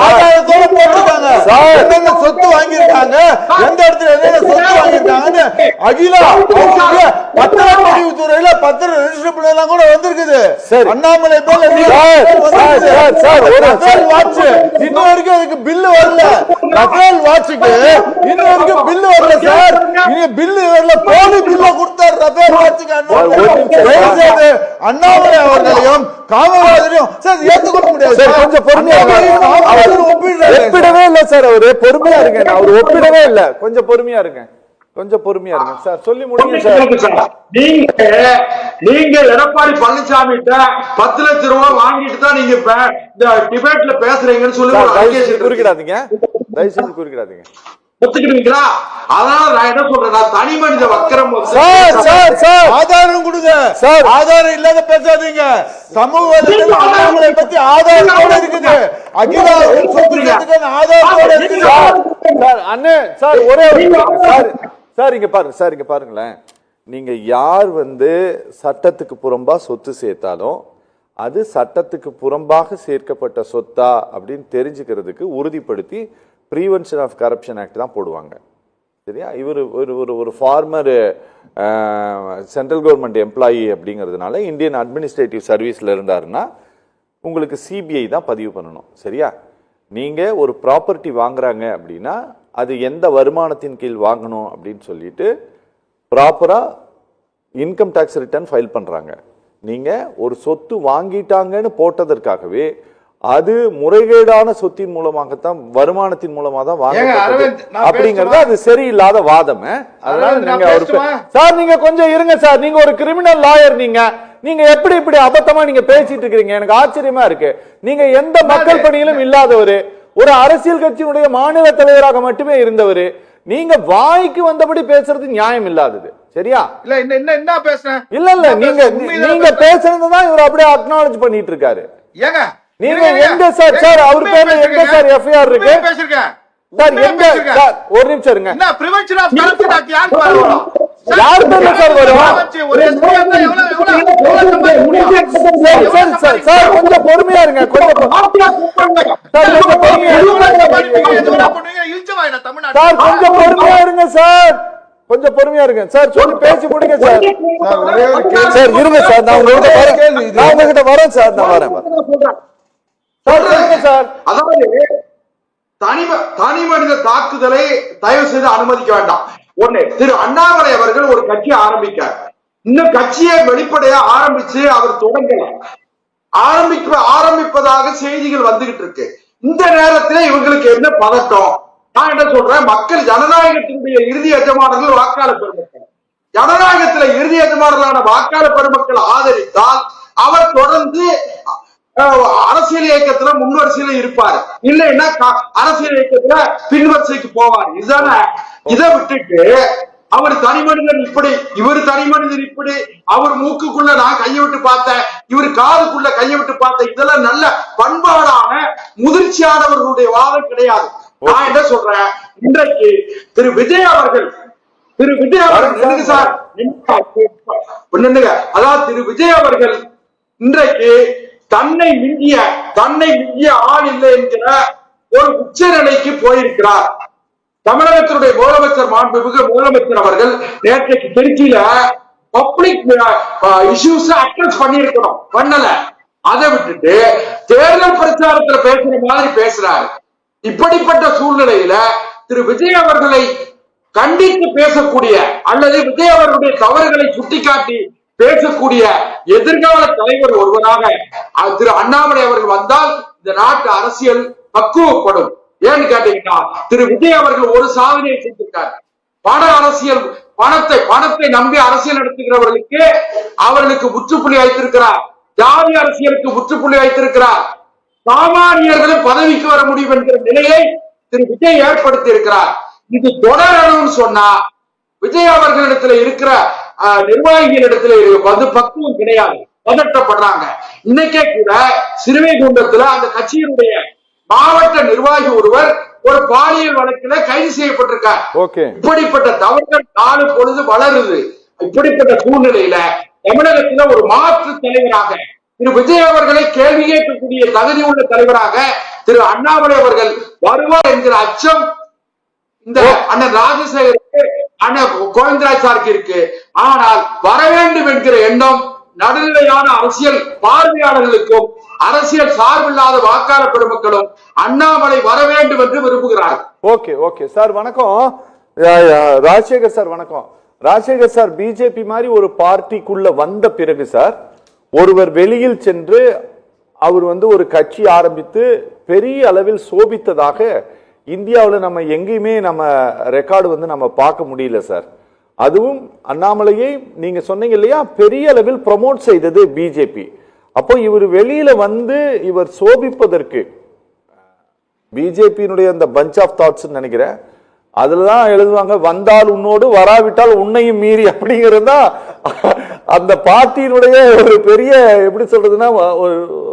ஆதாரத்தோட போட்டிருக்காங்க என்னென்ன சொத்து வாங்கியிருக்காங்க, எந்த இடத்துல என்னென்ன சொத்து வாங்கியிருக்காங்கன்னு. அகிலா பத்திரப்பதிவுத்துறையில பத்திர ரெஜிஸ்டர் எல்லாம் கூட வந்திருக்குது. அண்ணாமலை பேர்ல இன்னும் வரைக்கும் அதுக்கு பில்லு வரல. ரஃபேல் வாட்சுக்கு இன்னும் வரைக்கும் பில்லு வரல சார். இனி பில்லு வரல, போலி பில்ல கொடுத்தார் ரஃபேல் வாட்சுக்கு. அண்ணாமலை அவர்களையும் காமராஜரையும் சார் ஏத்துக்கொள்ள முடியாது. கொஞ்சம் பொறுமையா ஒப்பிடவே இல்ல சார். அவரு பொறுமையா இருங்க. அவர் ஒப்பிடவே இல்ல. கொஞ்சம் பொறுமையா இருங்க. சார் சொல்லி முடியுங்க சார். நீங்க எடப்பாடி பழனிசாமி 10 லட்சம் ரூபாய் வாங்கிட்டு தான் நீங்க இந்த டிபேட்ல பேசுறீங்கன்னு சொல்லி குறிக்கிறாதீங்க. தயவு செஞ்சு குறிக்கிறாதீங்க. ஒத்துக்கிட்டீங்களா? அதனால நான் என்ன சொல்றேன், தனி மனித வக்கரம் ஆதாரம் கொடுங்க சார். ஆதாரம் இல்லாத பேசாதீங்க. சமூக அண்ணாமலை பத்தி ஆதாரத்தோட இருக்குது. அகிலா ஆதாரத்தோட இருக்குது. அண்ணே சார் ஒரே சார் இங்க பாருங்களேன். நீங்க யார் வந்து சட்டத்துக்கு புறம்பா சொத்து சேர்த்தாலும் அது சட்டத்துக்கு புறம்பாக சேர்க்கப்பட்ட சொத்தா அப்படின்னு தெரிஞ்சுக்கிறதுக்கு உறுதிப்படுத்தி ப்ரீவென்ஷன் ஆஃப் கரப்ஷன் ஆக்ட் தான் போடுவாங்க. சரியா? இவர் ஒரு ஃபார்மர் சென்ட்ரல் கவர்மெண்ட் எம்ப்ளாயி அப்படிங்கிறதுனால இந்தியன் அட்மினிஸ்ட்ரேட்டிவ் சர்வீஸில் இருந்தாருன்னா உங்களுக்கு சிபிஐ தான் பதிவு பண்ணணும். சரியா? நீங்கள் ஒரு ப்ராப்பர்ட்டி வாங்குறாங்க அப்படின்னா அது எந்த வருமானத்தின் கீழ் வாங்கணும் அப்படின்னு சொல்லிட்டு ப்ராப்பராக இன்கம் டேக்ஸ் ரிட்டர்ன் ஃபைல் பண்ணுறாங்க. நீங்கள் ஒரு சொத்து வாங்கிட்டாங்கன்னு போட்டதற்காகவே அது முறைகேடான சொத்தின் மூலமாகத்தான், வருமானத்தின் மூலமா தான் வாங்க அப்படிங்கறது அது சரியில்லாத வாதம். அதனால நீங்க சார் நீங்க கொஞ்சம் இருங்க சார். நீங்க ஒரு கிரிமினல் லாயர். நீங்க எப்படி இப்படி அபத்தமா நீங்க பேசிட்டு இருக்கீங்க? எனக்கு ஆச்சரியமா இருக்கு. நீங்க எந்த மக்கள் பணியிலும் இல்லாதவர், ஒரு அரசியல் கட்சியினுடைய மாநில தலைவராக மட்டுமே இருந்தவர். நீங்க வாய்க்கு வந்தபடி பேசுறது நியாயம் இல்லாதது. சரியா? இல்ல என்ன பேசுறேன்? இல்ல நீங்க பேசுறதுதான் இவர் அப்படியே அக்னாலஜ் பண்ணிட்டு இருக்காரு. ஏங்க நீங்க எங்க சார் அவர் பேர்ல எங்க சார் எஃப்ஐஆர் இருக்கு? பேசிருக்கேன் சார் எங்க சார்? ஒரு நிமிஷம் இருங்க. என்ன பிரிவென்ஷன் ஆஃப் கரப்ஷன் ஆக்ட் யார் பேர்ல வரும்? யார் பேர்ல சார் வரும்? ஒரு எஸ்பி வந்து எவ்வளவு சார் கொஞ்சம் பொறுமையா இருங்க. கொஞ்சம் பொறுமையா இருங்க சார். கொஞ்சம் பொறுமையா இருங்க சார். சொல்லி பேசி முடிங்க சார். சார் இருங்க சார். நான் உங்ககிட்ட வரேன் சார். நான் வரேன் சார். தனி மனித தாக்குதலை தயவு செய்து அனுமதிக்க வேண்டாம். ஒண்ணு, திரு அண்ணாமலை அவர்கள் ஒரு கட்சி ஆரம்பிக்கார். இன்னும் கட்சியை வெளிப்படையா ஆரம்பிச்சு அவர் தொடங்கல. ஆரம்பிப்பதாக செய்திகள் வந்துகிட்டு இருக்கு. இந்த நேரத்தில் இவங்களுக்கு என்ன பதட்டம்? நான் என்ன சொல்றேன், மக்கள் ஜனநாயகத்தினுடைய இறுதி எஜமானர்கள் வாக்காளர் பெருமக்கள். ஜனநாயகத்துல இறுதி எஜமானர்களான வாக்காளர் பெருமக்கள் ஆதரித்தால் அவர் தொடர்ந்து அரசியல் இயக்கத்துல முன்வரிசையில இருப்பாரு, இல்லைன்னா அரசியல் இயக்கத்துல பின்வரிசைக்கு போவார். இதுதானே. இதை விட்டுட்டு அவர் தனி மனிதன் இப்படி, இவர் தனி மனிதன் இப்படி, அவர் மூக்குக்குள்ள நான் கையை விட்டு பார்த்தேன், இவர் காதுக்குள்ள கையை விட்டு பார்த்தேன், இதெல்லாம் நல்ல பண்பாடான முதிர்ச்சியானவர்களுடைய வாதம் கிடையாது. நான் என்ன சொல்றேன், இன்றைக்கு திரு விஜய் அவர்கள் சார் அதாவது திரு விஜய் அவர்கள் இன்றைக்கு தன்னை மிஞ்சிய ஆள் இல்லை என்கிற ஒரு உச்ச நிலைக்கு போயிருக்கிறார். தமிழகத்தினுடைய முதலமைச்சர் மாண்புமிகு முதலமைச்சர் அவர்கள் நேற்றைக்கு திருச்சியில பப்ளிக் இஷ்யூஸ் அட்ரஸ் பண்ணிருக்கணும், பண்ணல. அதை விட்டுட்டு தேர்தல் பிரச்சாரத்துல பேசுற மாதிரி பேசுறாரு. இப்படிப்பட்ட சூழ்நிலையில திரு விஜய் அவர்களை கண்டித்து பேசக்கூடிய அல்லது விஜய் அவர்களுடைய தவறுகளை சுட்டிக்காட்டி பேசக்கூடிய எதிர்கால தலைவர் ஒருவராக திரு அண்ணாமலை அவர்கள் வந்தால் இந்த நாட்டு அரசியல் பக்குவப்படும். ஏன்னு கேட்டீங்கன்னா, திரு விஜய் அவர்கள் ஒரு சாதனையை செஞ்சிருக்கார். பணத்தை நம்பி அரசியல் நடத்துகிறவர்களுக்கு அவர்களுக்கு முற்றுப்புள்ளி வைத்திருக்கிறார். ஜாதி அரசியலுக்கு முற்றுப்புள்ளி வைத்திருக்கிறார். சாமானியர்களும் பதவிக்கு வர முடியும் என்கிற நிலையை திரு விஜய் ஏற்படுத்தி இருக்கிறார். இது தொடரணும்னு சொன்னா விஜய் அவர்களிடத்துல இருக்கிற நிர்வாகிகளிடத்துல வந்து பக்குவம் கிடையாது, பதட்டப்படுறாங்க. இன்னைக்கே கூட சிறுவைகுண்டத்துல அந்த கட்சியினுடைய மாவட்ட நிர்வாகி ஒருவர் ஒரு பாலியல் வழக்கில கைது செய்யப்பட்டிருக்கார். இப்படிப்பட்ட தவறுகள் நாலு பொழுது வளருது. இப்படிப்பட்ட சூழ்நிலையில தமிழகத்துல ஒரு மாற்று தலைவராக திரு விஜய் அவர்களை கேள்வி கேட்கக்கூடிய தகுதி உள்ள தலைவராக திரு அண்ணாமலை அவர்கள் வருவார் என்கிற அச்சம் இந்த அண்ணன் ராஜசேகருக்கு, அண்ணன் கோவிந்தராஜ் சாருக்கு இருக்கு. ஆனால் வர வேண்டும் என்கிற எண்ணம் நடுநிலையான அரசியல் பார்வையாளர்களுக்கும் அரசியல் சார்பில்லாத வாக்காளர் பெருமக்களும் அண்ணாமலை வர வேண்டும் என்று விரும்புகிறார். ஓகே சார், வணக்கம். ராஜசேகர் சார் வணக்கம். ராஜசேகர் சார், பிஜேபி மாதிரி ஒரு பார்ட்டிக்குள்ள வந்த பிறகு சார், ஒருவர் வெளியில் சென்று அவர் ஒரு கட்சி ஆரம்பித்து பெரிய அளவில் சோபித்ததாக இந்தியாவில் நம்ம எங்கேயுமே நம்ம ரெக்கார்டு நம்ம பார்க்க முடியல சார். அதுவும் அண்ணாமலையை நீங்க சொன்னீங்க இல்லையா, பெரிய அளவில் ப்ரமோட் செய்தது பிஜேபி. அப்போ இவர் வெளியில வந்து இவர் சோபிப்பதற்கு பிஜேபியினுடைய அந்த பஞ்ச் ஆஃப் தாட்ஸ் நினைக்கிறேன், அதுலதான் எழுதுவாங்க, வந்தால் உன்னோடு வராவிட்டால் உன்னையும் மீறி அப்படிங்கிறதா அந்த பார்ட்டியினுடைய ஒரு பெரிய எப்படி சொல்றதுன்னா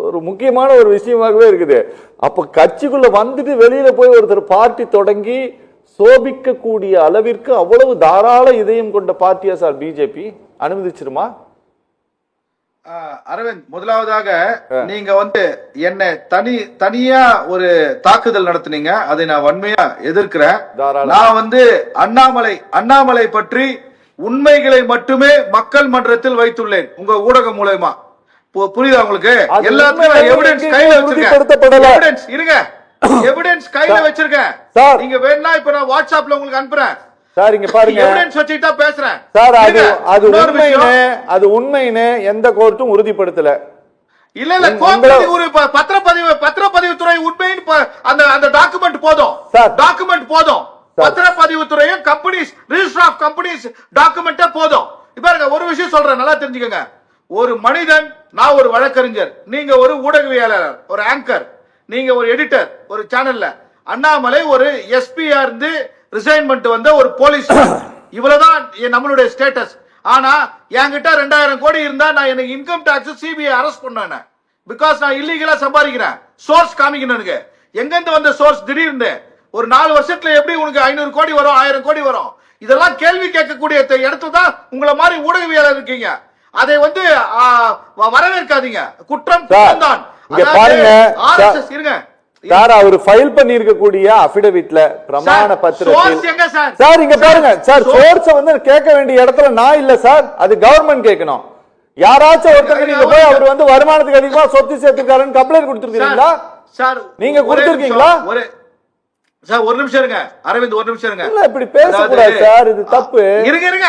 ஒரு முக்கியமான ஒரு விஷயமாகவே இருக்குது. அப்ப கட்சிக்குள்ள வந்துட்டு வெளியில போய் ஒருத்தர் பார்ட்டி தொடங்கி சோபிக்க கூடிய அளவிற்கு அவ்வளவு தாராள இதயம் கொண்ட பார்ட்டியா சார் பிஜேபி அனுமதிச்சிருமா? அரவிந்த், முதலாவதாக நீங்க என்ன தனியா ஒரு தாக்குதல் நடத்துனீங்க, அதை நான் வன்மையா எதிர்க்கிறேன். நான் அண்ணாமலை பற்றி உண்மைகளை மட்டுமே மக்கள் மன்றத்தில் வைத்துள்ளேன், உங்க ஊடகம் மூலமா. புரியுதா உங்களுக்கு? எல்லாத்துக்கும் எவிடன்ஸ் கையில வச்சிருக்கேன். இருங்க, எவிடன்ஸ் கையில வச்சிருக்கேன். நீங்க வேணா இப்ப நான் வாட்ஸ்அப்ல உங்களுக்கு அனுப்புறேன் சார். இங்க பாருங்க, எவிடன்ஸ் வச்சிட்டா பேசுறேன் சார். அது உண்மைன்னு எந்த கோர்ட்டும் உறுதிப்படுத்தல. இல்ல ஒரு பத்திரப்பதிவுத்துறை உண்மைன்னு அந்த டாக்குமெண்ட் போதும், டாக்குமெண்ட் போதும். பத்திரப்பதிவுத்துறையும் கம்பெனிஸ் ரிஜிஸ்டர் ஆஃப் கம்பெனிஸ் டாக்குமெண்டே போதும். பாருங்க, ஒரு விஷயம் சொல்றேன், நல்லா தெரிஞ்சுக்கங்க. ஒரு மனிதன், நான் ஒரு வழக்கறிஞர், நீங்க ஒரு ஊடகவியலாளர், ஒரு ஆங்கர், நீங்க ஒரு எடிட்டர் ஒரு சேனல்ல, அண்ணாமலை ஒரு எஸ்பியா இருந்து ரிசைன் பண்ணிட்டு வந்த ஒரு போலீஸ், இவ்வளவுதான் நம்மளுடைய ஸ்டேட்டஸ். ஆனா என்கிட்ட 2000 கோடி இருந்தா நான் எனக்கு இன்கம் டாக்ஸ் சிபிஐ அரெஸ்ட் பண்ணேன். பிகாஸ் நான் இல்லீகலா சம்பாதிக்கிறேன். சோர்ஸ் காமிக்கணும். எங்க இருந்து வந்த சோர்ஸ்? திடீர்னு ஒரு 4 வருஷத்துல எப்படி உனக்கு 500 கோடி வரும், 1000 கோடி வரும்? இதெல்லாம் கேள்வி கேட்கக்கூடிய இடத்துல தான் உங்களை மாதிரி ஊடகவியலாளர் இருக்கீங்க. அதை வரவேற்காதீங்க. குற்றம் தான். இருங்க சார், அவர் ஃபைல் பண்ணி இருக்கக்கூடிய அபிடவிட்ல பிரமாண பத்திரத்தில் சார், இங்க பாருங்க சார், சோர்ஸ் கேட்க வேண்டிய இடத்துல நான் இல்ல சார், அது கவர்மெண்ட் கேட்கணும். யாராச்சும் ஒருத்தருக்கு நீங்க போய் அவர் வருமானத்துக்கு அதிகமா சொத்து சேர்த்துக்காருன்னு கம்ப்ளைண்ட் கொடுத்திருக்கீங்களா? சார், நீங்க கொடுத்திருக்கீங்களா? சார் ஒரு நிமிஷம் இருங்க அரவிந்த், ஒரு நிமிஷம் இருங்க. இல்ல இப்படி பேசக்கூடாது சார், இது தப்பு. இருங்க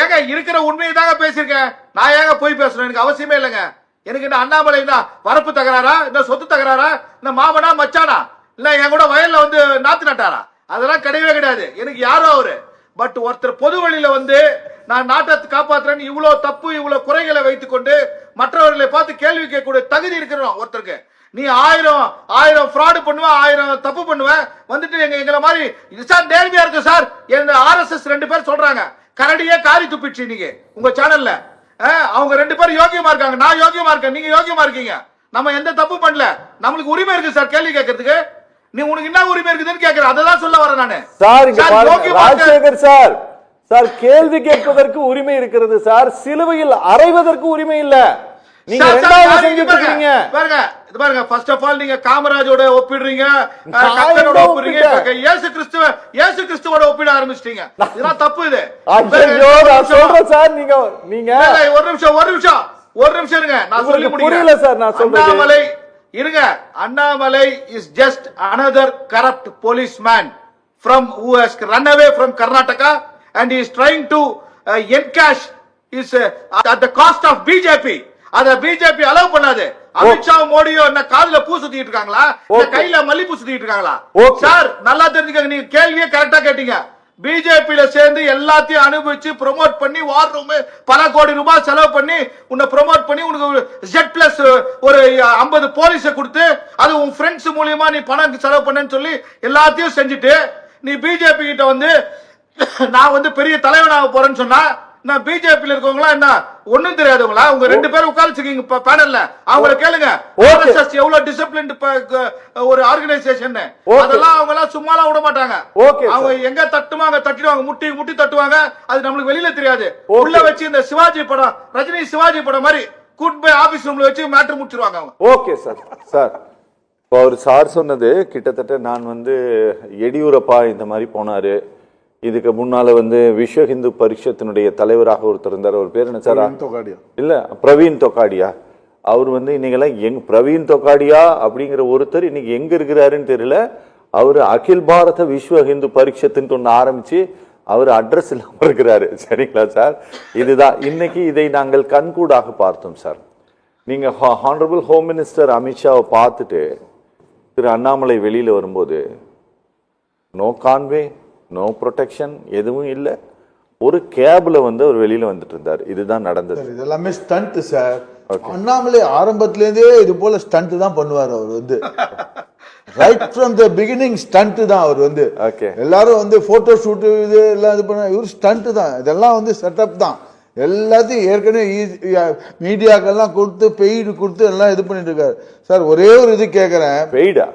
ஏங்க இருக்கிற உண்மையை தாங்க பேசிருக்கேன். நான் ஏங்க போய் பேசணும்? எனக்கு அவசியமே இல்லைங்க. எனக்கு என்ன அண்ணாமலை வரப்பு தகராறா, இந்த சொத்து தகராறா, இந்த மாமனா மச்சானா, இல்ல என் கூட வயல்ல வந்து நாத்து நட்டாரா? அதெல்லாம் கிடையவே கிடையாது. எனக்கு யாரோ அவரு. பட் ஒருத்தர் பொது வழியில வந்து நான் நாட்டை காப்பாற்றுறேன்னு இவ்வளவு தப்பு இவ்வளவு குறைகளை வைத்துக் கொண்டு மற்றவர்களை பார்த்து கேள்வி கேட்கக்கூடிய தகுதி இருக்கிறோம் ஒருத்தருக்கு. நீ ஆயிரம் ஃப்ராடு பண்ணுவ, 1000 தப்பு பண்ணுவ, வந்துட்டு எங்களை மாதிரி சார் நேர்மையா இருக்கு சார். இந்த RSS 2 பேர் சொல்றாங்க கரடியே காரி துப்பிச்சு நீங்க உங்க சேனல்ல. அவங்க 2 பேரும் யோகியமா இருக்காங்க, நான் யோகியமா இருக்கேன், நீங்க யோகியமா இருக்கீங்க. நம்ம எந்த தப்பு பண்ணல, நம்மளுக்கு உரிமை இருக்கு சார் கேள்வி கேட்கறதுக்கு. நீ உனக்கு என்ன உரிமை இருக்குதுன்னு கேட்கிறேன், அததான் சொல்ல வரேன் நானு. ராஜசேகர் சார், சார் கேள்வி கேட்பதற்கு உரிமை இருக்கிறது சார், சிலுவையில் அறைவதற்கு உரிமை இல்ல. நீங்க ரெண்டாவது செஞ்சுட்டு இருக்கீங்க பாருங்க. ஃபர்ஸ்ட் ஆஃப் ஆல் நீங்க காமராஜோட ஒப்பிடுறீங்க, கர்த்தரோட ஒப்பிடுறீங்க, இயேசு கிறிஸ்துவோட ஒப்பிட ஆரம்பிச்சிட்டீங்க. இதெல்லாம் தப்பு. இது சொல்றேன் சார். நீங்க ஒரு நிமிஷம் இருங்க, நான் சொல்லி புரியல சார். நான் சொல்றேன் Annamalai is just another corrupt policeman who has run away from Karnataka and he is trying to encash his at the cost of BJP. அத BJP அலோவ் பண்ணாது. அமித்ஷா மோடியோ என்ன காதுல பூ சுத்திட்டு இருக்காங்களா, இல்ல கையில மல்லிப்பூ சுத்திட்டு இருக்காங்களா? சார் நல்லா தெரிஞ்சுக்கங்க, நீங்க கேள்வியே கரெக்டா கேட்டீங்க. பிஜேபியில சேர்ந்து எல்லாத்தையும் அனுபவிச்சு ப்ரோமோட் பண்ணி வார் ரூம் பல கோடி ரூபாய் செலவு பண்ணி உன்னை ப்ரோமோட் பண்ணி உனக்கு Z+ ஒரு 50 போலீஸை கொடுத்து அது உன் ஃப்ரெண்ட்ஸ் மூலியமா நீ பணம் செலவு பண்ணேன்னு சொல்லி எல்லாத்தையும் செஞ்சுட்டு நீ பிஜேபி கிட்ட வந்து நான் வந்து பெரிய தலைவனாக போறேன்னு சொன்னா, நான் பிஜேபியில இருக்கவங்களா என்ன ஒண்ணும் தெரியாதவங்களா? உங்க 2 பேரும் உட்கார்ந்துருக்கீங்க பேனல்ல, அவங்கள கேளுங்க. RSS எவ்வளவு டிசிப்ளின்ட் ஒரு ஆர்கனைசேஷன், அதெல்லாம் அவங்க எல்லாம் சும்மாலாம் விட மாட்டாங்க. அவங்க எங்க தட்டுவாங்க, தட்டிடுவாங்க, முட்டி தட்டுவாங்க. அது நம்மளுக்கு வெளியில தெரியாது. உள்ள வச்சு இந்த சிவாஜி படம், ரஜினி சிவாஜி படம் மாதிரி கூட் பை ஆபீஸ் ரூம்ல வச்சு மேட்டர் முடிச்சிருவாங்க அவங்க. Okay sir. சார் அவர் சார் சொன்னது கிட்டத்தட்ட நான் வந்து எடியூரப்பா இந்த மாதிரி போனாரு, இதுக்கு முன்னால வந்து விஸ்வ ஹிந்து பரிஷத்தினுடைய தலைவராக ஒருத்தர் இருந்தார், அவர் பேர் என்ன சார்? இல்ல பிரவீன் தொகாடியா. அவர் வந்து இன்னைக்கெல்லாம் பிரவீன் தொகாடியா அப்படிங்கிற ஒருத்தர் இன்னைக்கு எங்க இருக்கிறாருன்னு தெரியல. அவர் அகில் பாரத விஸ்வ ஹிந்து பரிஷத்துன்னு ஒன்று ஆரம்பிச்சு அவர் அட்ரஸ் இல்லாம இருக்கிறாரு. சரிங்களா சார்? இதுதான் இன்னைக்கு இதை நாங்கள் கண்கூடாக பார்த்தோம் சார். நீங்க ஹானரபிள் ஹோம் மினிஸ்டர் அமித்ஷாவை பார்த்துட்டு திரு அண்ணாமலை வெளியில வரும்போது நோ கான்வே, நோ ப்ரொடெக்ஷன், எதுவும் இல்லை. ஒரு கேப்ல வந்து அவர் வெளியில வந்துட்டு இருந்தார். இதுதான் நடந்தது. இதெல்லாமே ஸ்டண்ட் சார். அண்ணாமலை ஆரம்பத்துல இருந்தே இது போல ஸ்டண்ட் தான் பண்ணுவார். அவர் வந்து right from the beginning stunt தான். அவர் வந்து எல்லாரும் வந்து போட்டோ ஷூட் இது எல்லாம் இது பண்ண இவர் ஸ்டண்ட் தான். இதெல்லாம் வந்து செட்டப் தான். எல்லாத்தையும் ஏற்கனவே மீடியாக்கெல்லாம் கொடுத்து பெய்டு கொடுத்து எல்லாம் இது பண்ணிட்டு இருக்காரு சார். ஒரே ஒரு இது கேட்கறேன், பெய்டா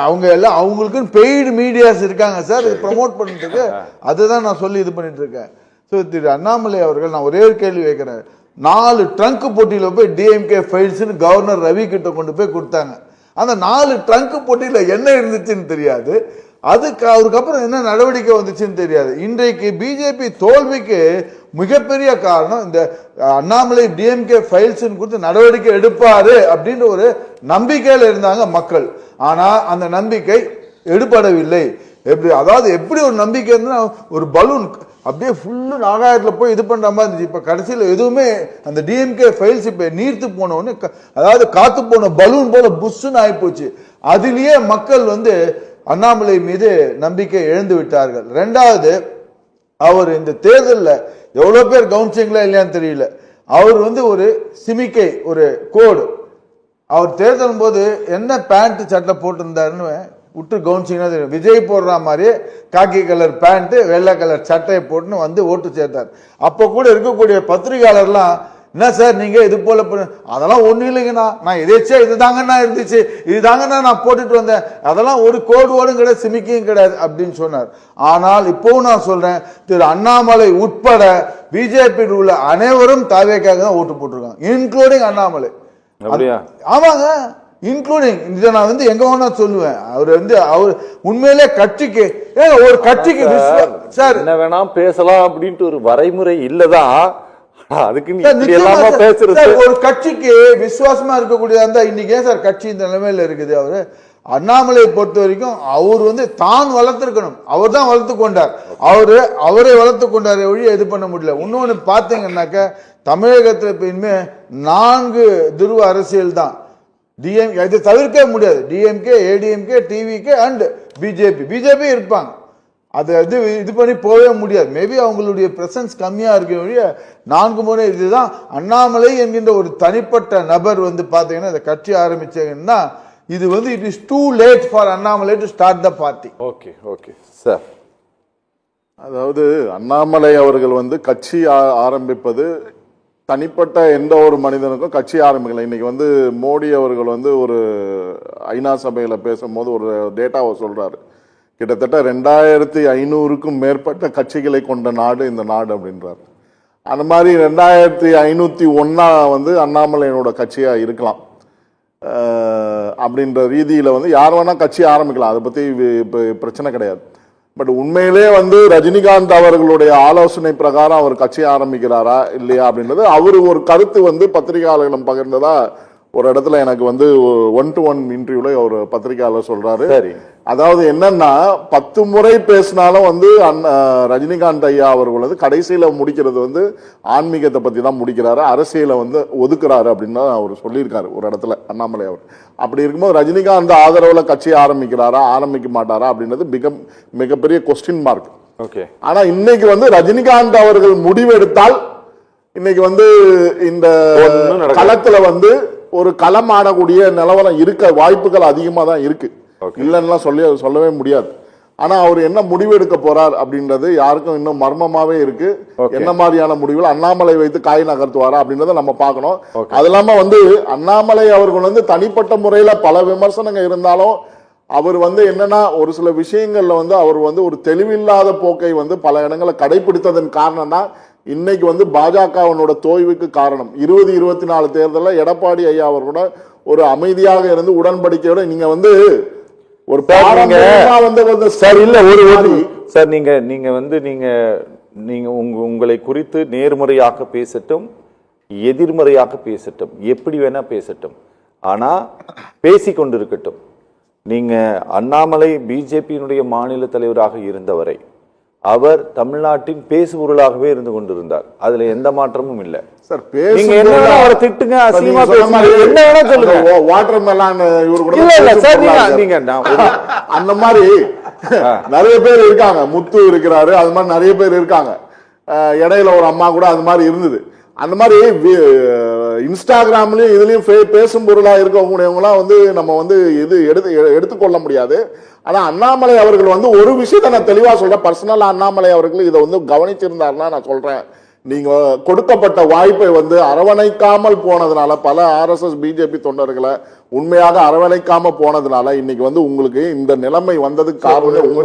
அவங்க எல்லாம் அவங்களுக்குன்னு பெய்டு மீடியாஸ் இருக்காங்க சார், இது ப்ரமோட் பண்ணிட்டு இருக்கு. அதுதான் நான் சொல்லி இது பண்ணிட்டு இருக்கேன். ஸோ திரு அண்ணாமலை அவர்கள், நான் ஒரே ஒரு கேள்வி வைக்கிறேன். 4 ட்ரங்க் போட்டியில போய் டிஎம்கே ஃபைல்ஸ்னு கவர்னர் ரவி கிட்ட கொண்டு போய் கொடுத்தாங்க. அந்த 4 ட்ரங்க் போட்டியில என்ன இருந்துச்சுன்னு தெரியாது, அதுக்கு அவருக்கு அப்புறம் என்ன நடவடிக்கை வந்துச்சுன்னு தெரியாது. இன்றைக்கு பிஜேபி தோல்விக்கு மிகப்பெரிய காரணம் இந்த அண்ணாமலை டிஎம்கே ஃபைல்ஸ் கொடுத்து நடவடிக்கை எடுப்பாரு அப்படின்ற ஒரு நம்பிக்கையில இருந்தாங்க மக்கள். ஆனா அந்த நம்பிக்கை எடுபடவில்லை. எப்படி, அதாவது எப்படி ஒரு நம்பிக்கை இருந்தா ஒரு பலூன் அப்படியே ஃபுல்லு ஆகாயத்துல போய் இது பண்ற மாதிரி இருந்துச்சு. இப்ப கடைசியில் எதுவுமே அந்த டிஎம்கே ஃபைல்ஸ் இப்ப நீர்த்து போனோன்னு, அதாவது காத்து போன பலூன் போல புஷ்ஷுன்னு ஆயிப்போச்சு. அதிலேயே மக்கள் வந்து அண்ணாமலை மீது நம்பிக்கை இழந்து விட்டார்கள். 2வது, அவர் இந்த தேர்தலில் எவ்வளவு பேர் கவனிச்சிங்களா இல்லையான்னு தெரியல, அவர் வந்து ஒரு சிமிக்கை ஒரு கோடு, அவர் தேர்தலும் போது என்ன பேண்ட் சட்டை போட்டிருந்தாருன்னு விட்டு கவனிச்சிங்கன்னா தெரியும். விஜய் போடுற மாதிரியே காக்கி கலர் பேண்ட் வெள்ளை கலர் சட்டையை போட்டுன்னு வந்து ஓட்டு சேர்த்தார். அப்போ கூட இருக்கக்கூடிய பத்திரிகையாளர்லாம், என்ன சார் நீங்க இது போல அதெல்லாம் ஒண்ணும் இல்லைங்கண்ணா, நான் எதேச்சா இதுதாங்கண்ணா இருந்துச்சு, இதுதாங்கண்ணா நான் போட்டுட்டு வந்தேன், அதெல்லாம் ஒரு கோடு கிடையாது, சிமிக்கையும் கிடையாது அப்படின்னு சொன்னார். ஆனால் இப்பவும் நான் சொல்றேன், திரு அண்ணாமலை உட்பட பிஜேபியில் உள்ள அனைவரும் தாவேக்காக தான் ஓட்டு போட்டிருக்காங்க, இன்க்ளூடிங் அண்ணாமலை. ஆமாங்க, இன்க்ளூடிங். இதை நான் வந்து எங்க வேணா சொல்லுவேன். அவர் வந்து அவர் உண்மையிலே கட்சிக்கு ஒரு கட்சிக்கு சார் என்ன வேணா பேசலாம் அப்படின்ட்டு ஒரு வரைமுறை இல்லதான். அதுக்கு ஒரு கட்சிக்கு விசுவாசமா இருக்கக்கூடிய இன்னைக்கு ஏன் சார் கட்சி இந்த நிலைமையில இருக்குது? அவரு அண்ணாமலையை பொறுத்த வரைக்கும் அவர் வந்து தான் வளர்த்திருக்கணும். அவர் தான் வளர்த்து கொண்டார். அவரை வளர்த்து கொண்டார் ஒழிய இது பண்ண முடியல. இன்னொன்னு பார்த்தீங்கன்னாக்க தமிழகத்தில் இப்போ இனிமே 4 துருவ அரசியல் தான். டிஎம்கே இதை தவிர்க்க முடியாது. DMK, ADMK, TVK and BJP இருப்பாங்க. அது இது பண்ணி போகவே முடியாது. மேபி அவங்களுடைய பிரசன்ஸ் கம்மியா இருக்க வழிய 4 முறை இதுதான். அண்ணாமலை என்கின்ற ஒரு தனிப்பட்ட நபர் வந்து பாத்தீங்கன்னா இந்த கட்சி ஆரம்பிச்சாங்கன்னா இது வந்து it is too late for Annamalai to start the party. Okay sir. அதாவது அண்ணாமலை அவர்கள் வந்து கட்சி ஆரம்பிப்பது தனிப்பட்ட எந்த ஒரு மனிதனுக்கும் கட்சி ஆரம்பிக்கல. இன்னைக்கு வந்து மோடி அவர்கள் வந்து ஒரு ஐநா சபையில் பேசும்போது ஒரு டேட்டாவை சொல்றாரு. கிட்டத்தட்ட 2500க்கும் மேற்பட்ட கட்சிகளை கொண்ட நாடு இந்த நாடு அப்படின்றார். அந்த மாதிரி 2501 வந்து அண்ணாமலையினோட கட்சியா இருக்கலாம் அப்படின்ற ரீதியில வந்து யார் வேணா கட்சி ஆரம்பிக்கலாம். அதை பத்தி பிரச்சனை கிடையாது. பட் உண்மையிலே வந்து ரஜினிகாந்த் அவர்களுடைய ஆலோசனை பிரகாரம் அவர் கட்சி ஆரம்பிக்கிறாரா இல்லையா அப்படின்றது அவரு ஒரு கருத்து வந்து பத்திரிகையாளர்களிடம் பகிர்ந்ததா ஒரு இடத்துல எனக்கு வந்து 1-to-1 இன்டர்வியூல ஒரு பத்திரிகையாளர் சொல்றாரு. அதாவது என்னன்னா 10 முறை பேசினாலும் வந்து ரஜினிகாந்த் ஐயா அவர்கள் வந்து கடைசியில முடிக்கிறது வந்து ஆன்மீகத்தை பத்தி தான் முடிக்கிறாரு, அரசியலை வந்து ஒதுக்குறாரு அப்படின்னு தான் அவர் சொல்லியிருக்காரு ஒரு இடத்துல அண்ணாமலை அவர். அப்படி இருக்கும்போது ரஜினிகாந்த் ஆதரவுல கட்சி ஆரம்பிக்கிறாரா ஆரம்பிக்க மாட்டாரா அப்படின்றது மிகப்பெரிய கொஸ்டின் மார்க். ஓகே. ஆனா இன்னைக்கு வந்து ரஜினிகாந்த் அவர்கள் முடிவெடுத்தால் இன்னைக்கு வந்து இந்த களத்துல வந்து ஒரு களம் ஆடக்கூடிய நிலவரம் இருக்க வாய்ப்புகள் அதிகமா தான் இருக்கு. இல்லைன்னா சொல்லவே முடியாது. ஆனா அவர் என்ன முடிவு எடுக்க போறார் அப்படின்றது யாருக்கும் இன்னும் மர்மமாவே இருக்கு. என்ன மாதிரியான முடிவுகள் அண்ணாமலை வைத்து காய் நகர்த்துவாரா அப்படின்றத நம்ம பார்க்கணும். அது இல்லாம வந்து அண்ணாமலை அவர்கள் வந்து தனிப்பட்ட முறையில பல விமர்சனங்கள் இருந்தாலும் அவர் வந்து என்னன்னா ஒரு சில விஷயங்கள்ல வந்து அவர் வந்து ஒரு தெளிவில்லாத போக்கை வந்து பல இடங்களை கடைபிடித்ததன் காரணம் தான் இன்னைக்கு வந்து பாஜகவனோட தோய்வுக்கு காரணம். 2024 தேர்தலில் எடப்பாடி ஐயா அவர்களோட ஒரு அமைதியாக இருந்து உடன்படிக்கையோட நீங்க வந்து ஒரு நீங்க உங்களை குறித்து நேர்மறையாக பேசட்டும் எதிர்மறையாக பேசட்டும் எப்படி வேணா பேசட்டும், ஆனா பேசிக்கொண்டிருக்கட்டும். நீங்க அண்ணாமலை பிஜேபியினுடைய மாநில தலைவராக இருந்தவரை அவர் தமிழ்நாட்டின் பேசுபொருளாகவே இருந்து கொண்டிருந்தார். அதுல எந்த மாற்றமும் இல்லை. சார் நீங்க என்ன வேணா அவரை திட்டுங்க, அசிங்கமா பேசுங்க, என்ன வேணா சொல்லுங்க. வாட்டர் மெலான் இவரு கூட இல்ல சார் நீங்க அந்த மாதிரி நிறைய பேர் இருக்காங்க. முத்து இருக்கிறாரு, அது மாதிரி நிறைய பேர் இருக்காங்க. இடையில ஒரு அம்மா கூட அது மாதிரி இருந்தது. அந்த மாதிரி இன்ஸ்டாகிராம்லயும் இதுலயும் பேசும் பொருளா இருக்கக்கூடியவங்களாம் வந்து நம்ம வந்து இது எடுத்துக்கொள்ள முடியாது. ஆனா அண்ணாமலை அவர்கள் வந்து ஒரு விஷயத்தை நான் தெளிவா சொல்றேன். பர்சனலா அண்ணாமலை அவர்கள் இதை வந்து கவனிச்சிருந்தாருன்னா நான் சொல்றேன், நீங்க கொடுக்கப்பட்ட வாய்ப்பை வந்து அரவணைக்காமல் போனதுனால பல RSS பிஜேபி தொண்டர்களை உண்மையாக அரவணைக்காம போனதுனால இன்னைக்கு வந்து உங்களுக்கு இந்த நிலைமை வந்ததுக்கு காரணம்.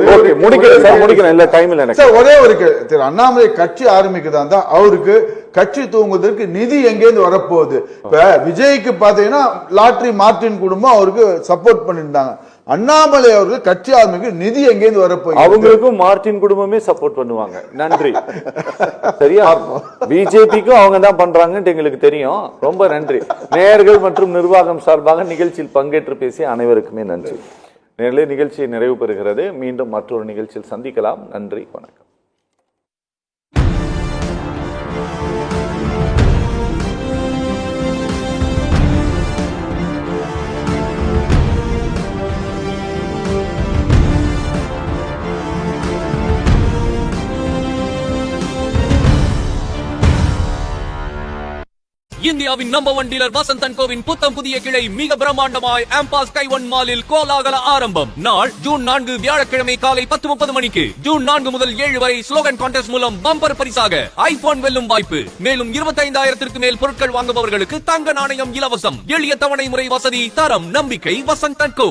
ஒரே ஒரு திரு அண்ணாமலை கட்சி ஆரம்பிக்குதா அவருக்கு கட்சி தூங்குவதற்கு நிதி எங்கேருந்து வரப்போகுது? இப்ப விஜய்க்கு பாத்தீங்கன்னா லாட்ரி மார்டின் குடும்பம் அவருக்கு சப்போர்ட் பண்ணிருந்தாங்க. அண்ணாமலை அவர்கள் கட்சி ஆரம்பிக்க நிதி எங்கேருந்து வரப்போகுது? அவங்களுக்கும் மார்டின் குடும்பமே சப்போர்ட் பண்ணுவாங்க. நன்றி. சரியா? பிஜேபிக்கும் அவங்க தான் பண்றாங்கன்னு எங்களுக்கு தெரியும். ரொம்ப நன்றி. நேயர்கள் மற்றும் நிர்வாகம் சார்பாக நிகழ்ச்சியில் பங்கேற்று பேசிய அனைவருக்குமே நன்றி. நேரிலே நிகழ்ச்சியை நிறைவு பெறுகிறது. மீண்டும் மற்றொரு நிகழ்ச்சியில் சந்திக்கலாம். நன்றி, வணக்கம். இந்தியாவின் number 1 dealer Vasanth and CoWIN புத்தம் புதிய கிளை மிக பிரம்மாண்டமாய் ஆம்பாஸ் கைவன் மாலில் கோலாகல ஆரம்பம். நாள் ஜூன் 4 வியாழக்கிழமை காலை 10:30 மணிக்கு. ஜூன் 4 முதல் 7 வரை ஸ்லோகன் கான்டெஸ்ட் மூலம் பம்பர் பரிசாக ஐபோன் வெல்லும் வாய்ப்பு. மேலும் 25,000க்கு மேல் பொருட்கள் வாங்குபவர்களுக்கு தங்க நாணயம் இலவசம். எளிய தவணை முறை வசதி, தரம், நம்பிக்கை வசந்த் அண்ட் கோ.